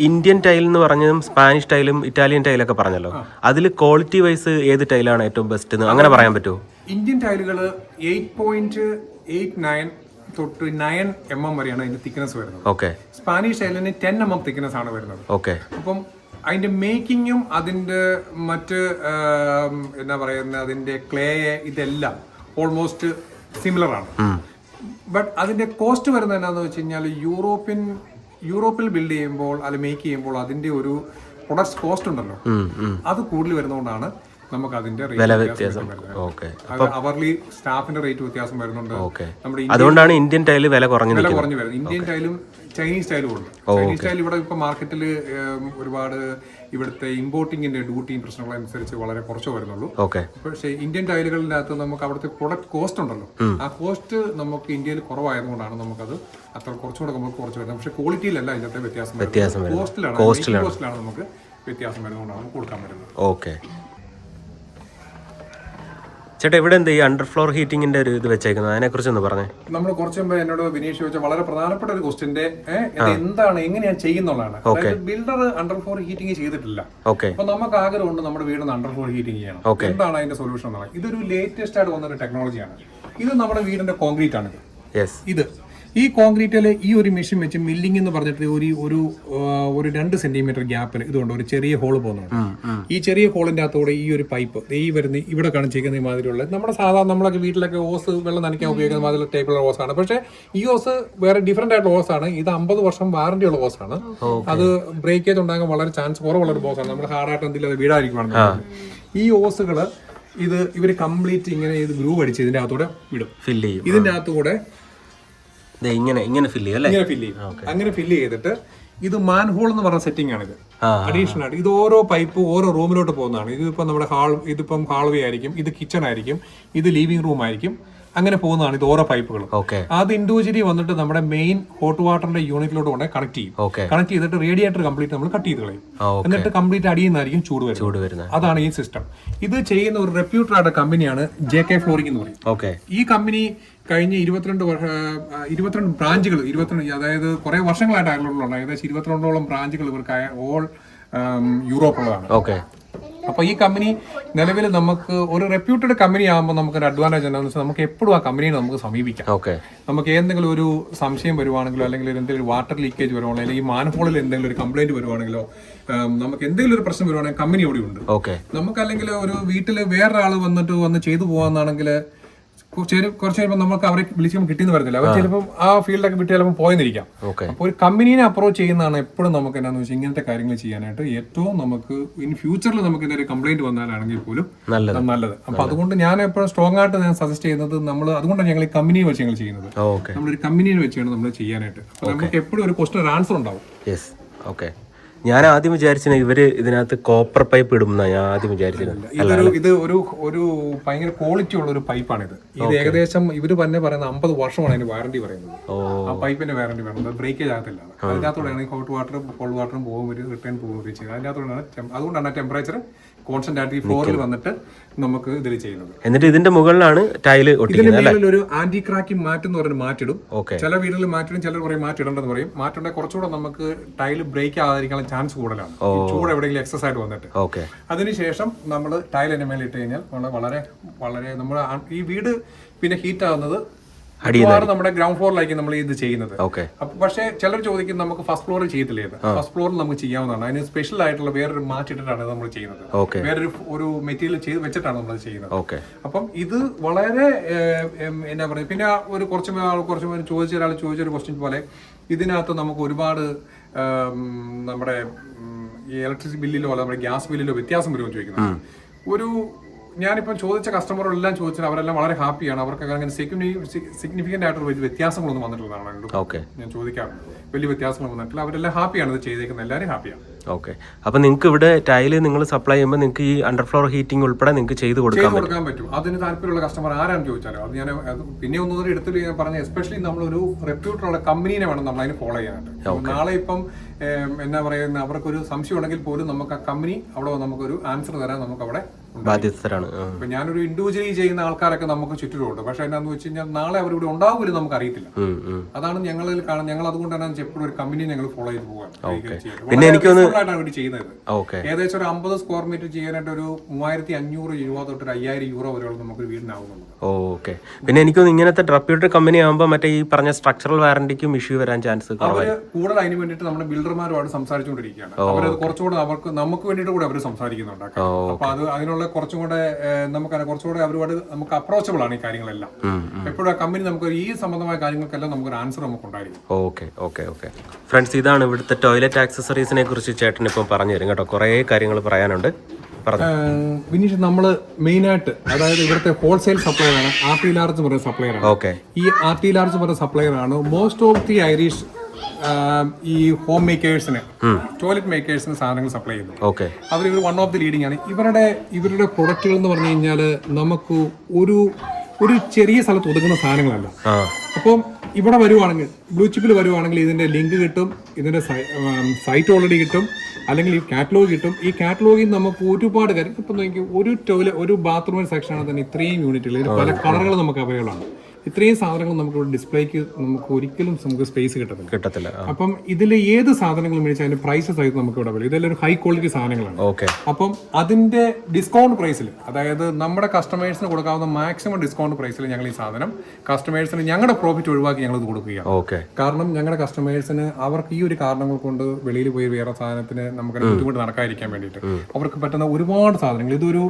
ഇന്ത്യൻ ടൈൽ എന്ന് പറഞ്ഞതും സ്പാനിഷ് ടൈലും ഇറ്റാലിയൻ ടൈലൊക്കെ പറഞ്ഞല്ലോ, അതിൽ ക്വാളിറ്റി വൈസ് ഏത് ടൈലാണ് ഏറ്റവും ബെസ്റ്റ് എന്ന് അങ്ങനെ പറയാൻ പറ്റുമോ? ഇന്ത്യൻ ടൈലുകൾ 8.89 തൊട്ട് 9 mm വരെയാണ് അതിന്റെ തിക്നെസ് വരുന്നത്. സ്പാനിഷ് ടൈലിന് 10 mm തിക്നെസ് ആണ് വരുന്നത്. അപ്പം അതിന്റെ മേക്കിങ്ങും അതിന്റെ മറ്റ് എന്താ പറയുന്ന അതിന്റെ ക്ലേ ഇതെല്ലാം ഓൾമോസ്റ്റ് സിമിലർ ആണ്. ബട്ട് അതിന്റെ കോസ്റ്റ് വരുന്നത് എന്താണെന്ന് വെച്ച് കഴിഞ്ഞാൽ യൂറോപ്പിൽ ബിൽഡ് ചെയ്യുമ്പോൾ അല്ലെങ്കിൽ മേക്ക് ചെയ്യുമ്പോൾ അതിന്റെ ഒരു പ്രൊഡക്റ്റ് കോസ്റ്റ് ഉണ്ടല്ലോ, അത് കൂടുതൽ വരുന്നതുകൊണ്ടാണ് നമുക്ക് അതിന്റെ അവർലി സ്റ്റാഫിന്റെ റേറ്റ് വ്യത്യാസം വരുന്നുണ്ട്. അതുകൊണ്ടാണ് ഇന്ത്യൻ ടൈല് വില കുറഞ്ഞു വരുന്നത്. ഇന്ത്യൻ ടൈലും ചൈനീസ് ടൈലും ഉണ്ട്. ചൈനീസ് ടൈൽ ഇവിടെ ഇപ്പൊ മാർക്കറ്റിൽ ഒരുപാട് ഇവിടുത്തെ ഇമ്പോർട്ടിങ്ങിന്റെ ഡ്യൂട്ടിയും പ്രശ്നങ്ങളും അനുസരിച്ച് വളരെ കുറച്ച് വരുന്നുള്ളൂ. പക്ഷേ ഇന്ത്യൻ ടൈലുകളിന്റെ അകത്ത് നമുക്ക് അവിടുത്തെ പ്രൊഡക്റ്റ് കോസ്റ്റ് ഉണ്ടല്ലോ, ആ കോസ്റ്റ് നമുക്ക് ഇന്ത്യയിൽ കുറവായതുകൊണ്ടാണ് നമുക്കത് അത്ര കുറച്ചുകൂടെ നമുക്ക് കുറച്ച് വരുന്നത്. പക്ഷേ ക്വാളിറ്റിയിലല്ല ഇതിന്റെ വ്യത്യാസം, കോസ്റ്റിലാണ് നമുക്ക് വ്യത്യാസം വരുന്നതുകൊണ്ടാണ് നമുക്ക് കൊടുക്കാൻ പറ്റുന്നത്. ചേട്ടാ, ഇവിടെ എന്താ ഈ അണ്ടർ ഫ്ലോർ ഹീറ്റിംഗിന്റെ ഒരു ഇത് വെച്ചേക്കുന്നത്, അതിനെ കുറിച്ച് ഒന്ന് പറഞ്ഞേ. നമ്മൾ കുറച്ച് മുമ്പ് എന്നോട് വിനീഷ് ചോദിച്ച വളരെ പ്രധാനപ്പെട്ട ഒരു ക്വസ്റ്റിന്റെ എന്താണ് എങ്ങനെയാണ് ചെയ്യുന്നുള്ളതാണ്. ബിൽഡർ അണ്ടർ ഫ്ലോർ ഹീറ്റിംഗ് ചെയ്തിട്ടില്ല. അപ്പൊ നമുക്ക് ആഗ്രഹമുണ്ട് നമ്മുടെ വീടിന് അണ്ടർ ഫ്ലോർ ഹീറ്റിംഗ് ചെയ്യണം. എന്താണ് അതിന്റെ സൊല്യൂഷൻ എന്നാണ്. ഇതൊരു ലേറ്റസ്റ്റ് ആയിട്ട് വന്നൊരു ടെക്നോളജിയാണ്. ഇത് നമ്മുടെ വീടിന്റെ കോൺക്രീറ്റ് ആണ്. ഇത് ഈ കോൺക്രീറ്റിൽ ഈ ഒരു മെഷീൻ വെച്ച് മില്ലിംഗ് എന്ന് പറഞ്ഞിട്ട് ഒരു 2 സെന്റിമീറ്റർ ഗ്യാപ്പിൽ ഇതുകൊണ്ട് ഒരു ചെറിയ ഹോള് പോകുന്നുണ്ട്. ഈ ചെറിയ ഹോളിന്റെ അകത്തൂടെ ഈ ഒരു പൈപ്പ് ഇവിടെ കാണിച്ചിരിക്കുന്ന ഈ മാതിരിയുള്ള നമ്മുടെ സാധാരണ നമ്മളൊക്കെ വീട്ടിലൊക്കെ ഓസ് വെള്ളം നനയ്ക്കാൻ ഉപയോഗിക്കുന്ന മാതിരി ടൈപ്പുള്ള ഓസാണ്. പക്ഷേ ഈ ഓസ് വേറെ ഡിഫറെന്റ് ആയിട്ടുള്ള ഓസാണ്. ഇത് 50 വർഷം വാറന്റി ഉള്ള ഓസാണ്. അത് ബ്രേക്കേജ് ഉണ്ടാകാൻ വളരെ ചാൻസ് കുറവുള്ള ഒരു ഓസാണ്. നമ്മൾ ഹാർഡായിട്ട് എന്തെങ്കിലും അത് വീടായിരിക്കുവാണ്. ഈ ഓസുകൾ ഇവര് കംപ്ലീറ്റ് ഇങ്ങനെ ഇത് ഗ്രൂവ് അടിച്ച് ഇതിന്റെ അകത്തൂടെ വിടും, ഫില്ല് ചെയ്യും. ഇതിന്റെ അകത്തൂടെ ഇങ്ങനെ ഫില്ല് ചെയ്യും. അങ്ങനെ ഫില്ല് ചെയ്തിട്ട് ഇത് മാൻഹോൾ എന്ന് പറഞ്ഞ സെറ്റിംഗ് ആണ്. ഇത് അഡീഷണൽ ആയിട്ട് ഇത് ഓരോ പൈപ്പ് ഓരോ റൂമിലോട്ട് പോകുന്നതാണ്. ഇതിപ്പോ നമ്മുടെ ഇതിപ്പം ഹാൾവേ ആയിരിക്കും, ഇത് കിച്ചൺ ആയിരിക്കും, ഇത് ലിവിംഗ് റൂം ആയിരിക്കും, അങ്ങനെ പോകുന്നതാണ്. ഇത് ഓരോ പൈപ്പുകളും അത് ഇൻഡിവിജ്വലി വന്നിട്ട് നമ്മുടെ മെയിൻ ഹോട്ട് വാട്ടറിന്റെ യൂണിറ്റിലോട്ട് കൊണ്ട് കണക്ട് ചെയ്യും. കണക്ട് ചെയ്തിട്ട് റേഡിയേറ്റർ കംപ്ലീറ്റ് നമ്മൾ കട്ട് ചെയ്ത് കളയും. എന്നിട്ട് കംപ്ലീറ്റ് അടിയുന്നതായിരിക്കും ചൂട് വരുന്നത്. അതാണ് ഈ സിസ്റ്റം. ഇത് ചെയ്യുന്ന ഒരു റെപ്യൂട്ടഡ് ആയിട്ട് കമ്പനിയാണ് JK ഫ്ലോറിംഗ് എന്ന് പറയും. ഈ കമ്പനി കഴിഞ്ഞ 22 ബ്രാഞ്ചുകൾ, അതായത് കുറെ വർഷങ്ങളായിട്ട് അയർലൻഡിലുള്ള ഏകദേശം 22ഓളം ബ്രാഞ്ചുകൾ ഇവർക്ക് ഓൾ യൂറോപ്പുള്ളതാണ്. അപ്പൊ ഈ കമ്പനി നിലവിൽ നമുക്ക് ഒരു റെപ്യൂട്ടഡ് കമ്പനി ആകുമ്പോൾ നമുക്കൊരു അഡ്വാൻറ്റേജ് എന്താണെന്ന് വെച്ചാൽ നമുക്ക് എപ്പോഴും ആ കമ്പനിയെ നമുക്ക് സമീപിക്കാം. നമുക്ക് എന്തെങ്കിലും ഒരു സംശയം വരുവാണെങ്കിലോ അല്ലെങ്കിൽ എന്തെങ്കിലും വാട്ടർ ലീക്കേജ് വരുവാണെങ്കിലോ അല്ലെങ്കിൽ ഈ മാൻഹോളിൽ എന്തെങ്കിലും ഒരു കംപ്ലൈന്റ് വരുവാണെങ്കിലോ നമുക്ക് എന്തെങ്കിലും ഒരു പ്രശ്നം വരുവാണെങ്കിൽ കമ്പനി ഇവിടെ ഉണ്ട്. നമുക്ക് അല്ലെങ്കിൽ ഒരു വീട്ടിൽ വേറൊരാൾ വന്ന് ചെയ്തു പോകാന്നാണെങ്കിൽ കുറച്ച് കഴിയുമ്പോൾ നമുക്ക് അവരെ വിളിച്ചുമ്പോൾ കിട്ടിയെന്ന് വരത്തില്ല. അവർ ചിലപ്പോൾ ആ ഫീൽഡൊക്കെ വിട്ട് ചിലപ്പോൾ പോയെന്നിരിക്കാം. അപ്പോൾ ഒരു കമ്പനീനെ അപ്രോച്ച് ചെയ്യുന്നതാണ് എപ്പോഴും നമുക്ക് എന്താണെന്ന് വെച്ചാൽ ഇങ്ങനത്തെ കാര്യങ്ങൾ ചെയ്യാനായിട്ട് ഏറ്റവും നമുക്ക് ഇൻ ഫ്യൂച്ചറിൽ നമുക്ക് എന്തെങ്കിലും കംപ്ലൈന്റ് വന്നാലാണെങ്കിൽ പോലും നല്ലത്. അപ്പൊ അതുകൊണ്ട് ഞാൻ എപ്പോഴും സ്ട്രോങ് ആയിട്ട് ഞാൻ സജസ്റ്റ് ചെയ്യുന്നത് അതുകൊണ്ടാണ് ഞങ്ങൾ ഈ കമ്പനിയെ വെച്ച് ഞങ്ങൾ ചെയ്യുന്നത്. നമ്മളൊരു കമ്പനിയെ വെച്ചാണ് നമ്മൾ ചെയ്യാനായിട്ട്. അപ്പൊ നമുക്ക് എപ്പോഴും ഒരു ക്വസ്റ്റൻ ആൻസർ ഉണ്ടാവും. ഞാൻ ആദ്യം വിചാരിച്ചത് ഇവര് ഇതിനകത്ത് കോപ്പർ പൈപ്പ് ഇടുന്ന ഞാൻ ആദ്യം വിചാരിച്ചത്. ഇത് ഒരു ഭയങ്കര ക്വാളിറ്റി ഉള്ള ഒരു പൈപ്പാണിത്. ഇത് ഏകദേശം ഇവര് തന്നെ പറയുന്നത് 50 വർഷമാണ് അതിന് വാറന്റി പറയുന്നത്. ആ പൈപ്പിന്റെ വാറന്റി പറയുന്നത് ബ്രേക്കേജ് ആകത്തില്ല. അതിനകത്തോടെയാണ് ഹോട്ട് വാട്ടറും കോൾഡ് വാട്ടറും പോകും, റിട്ടേൺ പോകുകയും ചെയ്യുന്നത്. അതിനകത്തോടെയാണ്. അതുകൊണ്ടാണ് ടെമ്പറേച്ചർ കോൺസ്റ്റന്റ് ആയിട്ട് ഈ ഫ്ലോറിൽ വന്നിട്ട് നമുക്ക് ഇതിൽ ചെയ്യുന്നത്. എന്നിട്ട് ഇതിന്റെ മുകളിലാണ് ടൈല് ഒട്ടിക്കുന്നത്. ഒരു ആന്റി ക്രാക്കിംഗ് മാറ്റ് എന്ന് പറഞ്ഞ് മാറ്റിടും. ചില വീടുകളിൽ മാറ്റിടും, ചിലർ പറയും മാറ്റിടണ്ടെന്ന് പറയും. മാറ്റുണ്ടെങ്കിൽ കുറച്ചുകൂടെ നമുക്ക് ടൈല് ബ്രേക്ക് ആകാതിരിക്കാനുള്ള ചാൻസ് കൂടുതലാണ്, ചൂട് എവിടെയെങ്കിലും എക്സസ് ആയിട്ട് വന്നിട്ട്. അതിനുശേഷം നമ്മൾ ടൈൽ എന്നെ മേലെ ഇട്ട് കഴിഞ്ഞാൽ വളരെ വളരെ നമ്മൾ ഈ വീട് പിന്നെ ഹീറ്റ് ആകുന്നത് മിക്കവാറും നമ്മുടെ ഗ്രൗണ്ട് ഫ്ലോറിലായിരിക്കും നമ്മൾ ഇത് ചെയ്യുന്നത്. ഓക്കെ. പക്ഷേ ചിലർ ചോദിക്കും നമുക്ക് ഫസ്റ്റ് ഫ്ലോറിൽ ചെയ്യത്തില്ലേ? ഫസ്റ്റ് ഫ്ലോറിൽ നമുക്ക് ചെയ്യാവുന്നതാണ്. അതിന് സ്പെഷ്യൽ ആയിട്ടുള്ള വേറൊരു മാറ്റിട്ടിട്ടാണ് നമ്മൾ ചെയ്യുന്നത്. വേറൊരു മെറ്റീരിയൽ ചെയ്ത് വെച്ചിട്ടാണ് നമ്മൾ ചെയ്യുന്നത്. അപ്പം ഇത് വളരെ എന്നാ പറയുക, പിന്നെ കുറച്ച് പേര് ചോദിച്ചൊരു ക്വസ്റ്റ്യൻ പോലെ ഇതിനകത്ത് നമുക്ക് ഒരുപാട് നമ്മുടെ ഈ ഇലക്ട്രിസിറ്റി ബില്ലിലോ അല്ല നമ്മുടെ ഗ്യാസ് ബില്ലിലോ വ്യത്യാസം വരുമെന്ന് ചോദിക്കുന്നത്. ഞാനിപ്പം ചോദിച്ച കസ്റ്റമറെല്ലാം ചോദിച്ചാൽ അവരെല്ലാം വളരെ ഹാപ്പിയാണ്. അവർക്ക് അങ്ങനെ സിഗ്നിഫിക്കന്റ് ആയിട്ടുള്ള വലിയ വ്യത്യാസങ്ങളൊന്നും വന്നിട്ടുള്ളതാണ്. ഞാൻ ചോദിക്കാറുണ്ട്, വലിയ വ്യത്യാസങ്ങൾ വന്നിട്ടില്ല. അവരെല്ലാം ഹാപ്പിയാണ് ഇത് ചെയ്തേക്കുന്നത്, എല്ലാവരും ഹാപ്പിയാണ്. ഓക്കെ. അപ്പൊ നിങ്ങൾക്ക് ഇവിടെ ടൈല് നിങ്ങൾ സപ്ലൈ ചെയ്യുമ്പോൾ നിങ്ങൾക്ക് ഈ അണ്ടർ ഫ്ലോർ ഹീറ്റിംഗ് ഉൾപ്പെടെ നിങ്ങൾക്ക് ചെയ്ത് കൊടുക്കാൻ പറ്റും. അതിന് താല്പര്യമുള്ള കസ്റ്റമർ ആരാണെന്ന് ചോദിച്ചാലോ അത് ഞാൻ പിന്നെ ഒന്നുകൂടി എടുത്തിട്ട് ഞാൻ പറഞ്ഞ, എസ്പെഷ്യലി നമ്മളൊരു റെപ്യൂട്ടുള്ള കമ്പനീനെ വേണം നമ്മൾ അതിന് ഫോളോ ചെയ്യാനായിട്ട്. നാളെ ഇപ്പം എന്നാ പറയുന്ന അവർക്കൊരു സംശയം ഉണ്ടെങ്കിൽ പോലും നമുക്ക് ആ കമ്പനി അവിടെ നമുക്കൊരു ആൻസർ തരാൻ നമുക്ക് അവിടെ ബാധ്യസ്ഥരാണ്. ഇപ്പൊ ഞാനൊരു ഇൻഡിവിജ്വലി ചെയ്യുന്ന ആൾക്കാരൊക്കെ നമുക്ക് ചുറ്റിലുണ്ട്. പക്ഷെ എന്നാന്ന് വെച്ച് കഴിഞ്ഞാൽ നാളെ അവർ ഇവിടെ ഉണ്ടാവില്ല നമുക്ക് അറിയത്തില്ല. അതാണ് ഞങ്ങളിൽ കാണുന്നത്. ഞങ്ങൾ അതുകൊണ്ടാണ് എപ്പോഴും ഒരു കമ്പനി ഞങ്ങൾ ഫോളോ ചെയ്ത് പോകാൻ. പിന്നെ എനിക്ക് ചെയ്യുന്നത് ഏകദേശം ഒരു 50 സ്ക്വയർ മീറ്റർ ചെയ്യാനായിട്ട് ഒരു 3500 രൂപ തൊട്ട് 5000 യൂറോ വരെയുള്ള നമുക്ക് വീടിനാവുന്നുണ്ട്. ഓക്കെ. പിന്നെ എനിക്കൊന്ന് ഇങ്ങനത്തെ റെപ്യൂട്ടഡ് കമ്പനി ആകുമ്പോൾ മറ്റേ ഈ പറഞ്ഞ സ്ട്രക്ചറൽ വാറന്റിക്കും ഇഷ്യൂ വരാൻ ചാൻസ് കൂടുതൽ. അതിന് വേണ്ടിയിട്ട് നമ്മുടെ ബിൽഡർമാരുമായിട്ട് സംസാരിച്ചുകൊണ്ടിരിക്കുകയാണ്. അവരത് കുറച്ചുകൂടെ നമുക്ക് വേണ്ടിയിട്ട് കൂടെ അവർ സംസാരിക്കുന്നുണ്ട്. അപ്പൊ അതിനുള്ള കുറച്ചും കൂടെ കുറച്ചുകൂടെ അവരുമായിട്ട് നമുക്ക് അപ്രോച്ചബിൾ ആണ് ഈ കാര്യങ്ങളെല്ലാം. എപ്പോഴും ആ കമ്പനി നമുക്ക് ഈ സംബന്ധമായ കാര്യങ്ങൾക്കെല്ലാം നമുക്കൊരു ആൻസർ നമുക്ക് ഉണ്ടായിരിക്കും. ഓക്കെ. ഫ്രണ്ട്സ്, ഇതാണ് ഇവിടുത്തെ ടോയ്ലറ്റ് ആക്സസറീസിനെ കുറിച്ച് ചേട്ടൻ ഇപ്പം പറഞ്ഞു തരും കേട്ടോ. കുറേ കാര്യങ്ങൾ പറയാനുണ്ട്. വിനീഷ്, നമ്മള് മെയിൻ ആയിട്ട് അതായത് ഇവിടുത്തെ ഹോൾസെയിൽ സപ്ലയർ ആണ് RT ലാർജ് പറയുന്ന സപ്ലയർ ആണ്. ഈ RT ലാർജ് പറയുന്ന സപ്ലയർ ആണ് മോസ്റ്റ് ഓഫ് ദി ഐറിഷ് ഈ ഹോം മേക്കേഴ്സിന്, ടോയ്ലറ്റ് മേക്കേഴ്സിന് സാധനങ്ങൾ സപ്ലൈ ചെയ്യുന്നത്. അവർ വൺ ഓഫ് ദി ലീഡിംഗ് ആണ്. ഇവരുടെ പ്രൊഡക്റ്റുകൾ എന്ന് പറഞ്ഞു കഴിഞ്ഞാൽ നമുക്ക് ഒരു ചെറിയ സ്ഥലത്ത് ഒതുങ്ങുന്ന സാധനങ്ങളല്ല. അപ്പം ഇവിടെ വരുവാണെങ്കിൽ, ബ്ലൂ ചിപ്പിൽ വരുവാണെങ്കിൽ ഇതിന്റെ ലിങ്ക് കിട്ടും, ഇതിന്റെ സൈറ്റ് ഓൾറെഡി കിട്ടും, അല്ലെങ്കിൽ ഈ കാറ്റലോഗ് കിട്ടും. ഈ കാറ്റലോഗിൽ നമുക്ക് ഒരുപാട് കാര്യം ഇപ്പം നോക്കി, ഒരു ബാത്റൂമിന്റെ സെക്ഷനാണ് തന്നെ ഇത്രയും യൂണിറ്റുകൾ, ഇതിന് പല കളറുകൾ നമുക്ക് അവൈലബിൾ ആണ്. ഇത്രയും സാധനങ്ങൾ നമുക്ക് ഡിസ്പ്ലേക്ക് നമുക്ക് ഒരിക്കലും നമുക്ക് സ്പേസ് കിട്ടത്തില്ല. അപ്പം ഇതിൽ ഏത് സാധനങ്ങൾ മേടിച്ചാൽ അതിന്റെ പ്രൈസ് സഹിതം നമുക്ക് ഇവിടെ വരും. ഇതെല്ലാം ഒരു ഹൈ ക്വാളിറ്റി സാധനങ്ങളാണ്. അപ്പം അതിന്റെ ഡിസ്കൗണ്ട് പ്രൈസിൽ, അതായത് നമ്മുടെ കസ്റ്റമേഴ്സിന് കൊടുക്കാവുന്ന മാക്സിമം ഡിസ്കൗണ്ട് പ്രൈസിൽ ഞങ്ങൾ ഈ സാധനം കസ്റ്റമേഴ്സിന് ഞങ്ങളുടെ പ്രോഫിറ്റ് ഒഴിവാക്കി ഞങ്ങൾ ഇത് കൊടുക്കുകയാണ്. കാരണം ഞങ്ങളുടെ കസ്റ്റമേഴ്സിന് അവർക്ക് ഈ ഒരു കാരണങ്ങൾ കൊണ്ട് വെളിയിൽ പോയി വേറെ സാധനത്തിന് നമുക്ക് ബുദ്ധിമുട്ട് നടക്കാതിരിക്കാൻ വേണ്ടിയിട്ട് അവർക്ക് പറ്റുന്ന ഒരുപാട് സാധനങ്ങൾ, ഇതൊരു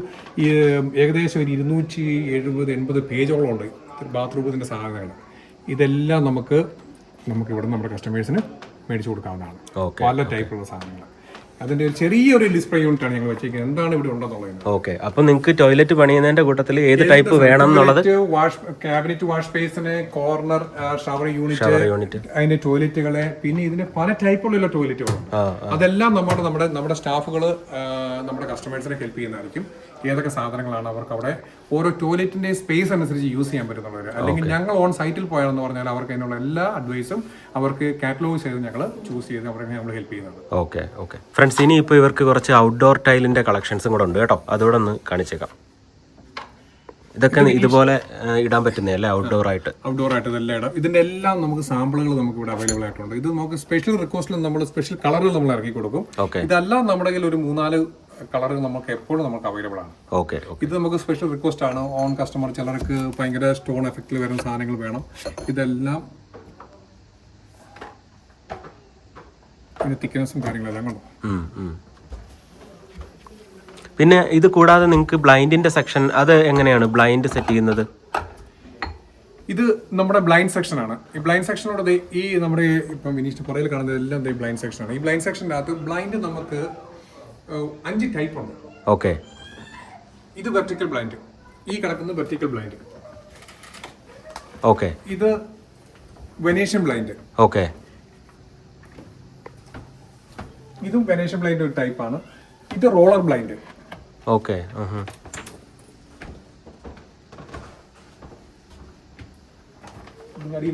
ഏകദേശം ഒരു 270-80 പേജോളം ഉണ്ട് ബാത്റൂമിന്റെ സാധനങ്ങൾ. ഇതെല്ലാം നമുക്ക് ഇവിടെ നമ്മുടെ കസ്റ്റമേഴ്സിന് മേടിച്ചു കൊടുക്കാവുന്നതാണ്. പല ടൈപ്പുള്ള സാധനങ്ങൾ. അതിന്റെ ഒരു ചെറിയൊരു ഡിസ്പ്ലേ യൂണിറ്റ് ആണ് ഞങ്ങൾ വെച്ചിരിക്കുന്നത്, എന്താണ് ഇവിടെ ഉണ്ടെന്നുള്ളത്. അപ്പൊ നിങ്ങൾക്ക് ടോയ്ലറ്റ് പണിയുന്നതിന്റെ കൂട്ടത്തിൽ ഏത് ടൈപ്പ് വേണം എന്നുള്ളത്, ക്യാബിനറ്റ് വാഷ് സ്പേസിന്, കോർണർ ഷവർ യൂണിറ്റ്, അതിന്റെ ടോയ്ലറ്റുകളെ, പിന്നെ ഇതിന് പല ടൈപ്പുള്ള ടോയ്ലറ്റുകളുണ്ട്. അതെല്ലാം നമ്മുടെ സ്റ്റാഫുകൾ നമ്മുടെ കസ്റ്റമേഴ്സിനെ ഹെൽപ്പ് ചെയ്യുന്നതായിരിക്കും. ഏതൊക്കെ സാധനങ്ങളാണ് അവർക്ക് അവിടെ ഓരോ ടോയ്ലറ്റിന്റെ സ്പേസ് അനുസരിച്ച് യൂസ് ചെയ്യാൻ പറ്റുന്നവർ, അല്ലെങ്കിൽ ഞങ്ങൾ ഓൺ സൈറ്റിൽ പോയാലെന്ന് പറഞ്ഞാൽ അവർക്ക് അതിനുള്ള എല്ലാ അഡ്വൈസും അവർക്ക് കാറ്റലോഗ് ചെയ്ത് ഞങ്ങൾ ചൂസ് ചെയ്ത് അവരെ നമ്മൾ ഹെൽപ്പ് ചെയ്യുന്നത്. ഓക്കെ ഫ്രണ്ട്സ്, ഇനി ഇപ്പോൾ ഇവർക്ക് കുറച്ച് ഔട്ട്ഡോർ ടൈലിന്റെ കളക്ഷൻസും കൂടെ ഉണ്ട് കേട്ടോ. അതുകൂടെ ഒന്ന് കാണിച്ചേക്കാം. ഇതൊക്കെ ഇതുപോലെ ഇടാൻ പറ്റുന്നതല്ലേ ഔട്ട്ഡോർ ആയിട്ട് ഇതെല്ലാം ഇടാം. ഇതിന്റെ എല്ലാം നമുക്ക് സാമ്പിളുകൾ നമുക്ക് ഇവിടെ അവൈലബിൾ ആയിട്ടുണ്ട്. ഇത് നമുക്ക് സ്പെഷ്യൽ റിക്വസ്റ്റിൽ നമ്മൾ സ്പെഷ്യൽ കളറുകൾ നമ്മൾ ഇറക്കി കൊടുക്കും. ഇതെല്ലാം നമ്മുടെ കയ്യിൽ ഒരു 3-4 കളറുകൾ നമുക്ക് എപ്പോഴും നമുക്ക് അവൈലബിൾ ആണ്. ഇത് നമുക്ക് സ്പെഷ്യൽ റിക്വസ്റ്റ് ആണ്. ഓൺ കസ്റ്റമർ ചിലർക്ക് ഭയങ്കര സ്റ്റോൺ എഫക്റ്റിൽ വരുന്ന സാധനങ്ങൾ വേണം. ഇതെല്ലാം തിക്നെസ്സും കാര്യങ്ങളെല്ലാം കൊണ്ടു. പിന്നെ ഇത് കൂടാതെ നിങ്ങൾക്ക് ബ്ലൈൻഡിന്റെ സെക്ഷൻ, അത് എങ്ങനെയാണ് ബ്ലൈൻഡ് സെറ്റ് ചെയ്യുന്നത്? ഇത് നമ്മുടെ ബ്ലൈൻഡ് സെക്ഷൻ ആണ്. ഈ ബ്ലൈൻഡ് സെക്ഷനോട് ഈ നമ്മുടെ ഇപ്പം വിനീഷ് പുറയിൽ കാണുന്നത് എല്ലാം ഈ ബ്ലൈൻഡ് സെക്ഷൻ ആണ്. ഈ ബ്ലൈൻഡ് സെക്ഷൻ്റെ അകത്ത് ബ്ലൈൻഡ് നമുക്ക് 5 ടൈപ്പ് ഉണ്ട്. ഇത് വെർട്ടിക്കൽ ബ്ലൈൻഡ്, ഈ കിടക്കുന്ന വെർട്ടിക്കൽ ബ്ലൈൻഡ്. ഇത് വെനേഷ്യൻ ബ്ലൈൻഡ്. ഇതും വെനേഷ്യൻ ബ്ലൈൻഡ് ഒരു ടൈപ്പ് ആണ്. ഇത് റോളർ ബ്ലൈൻഡ്.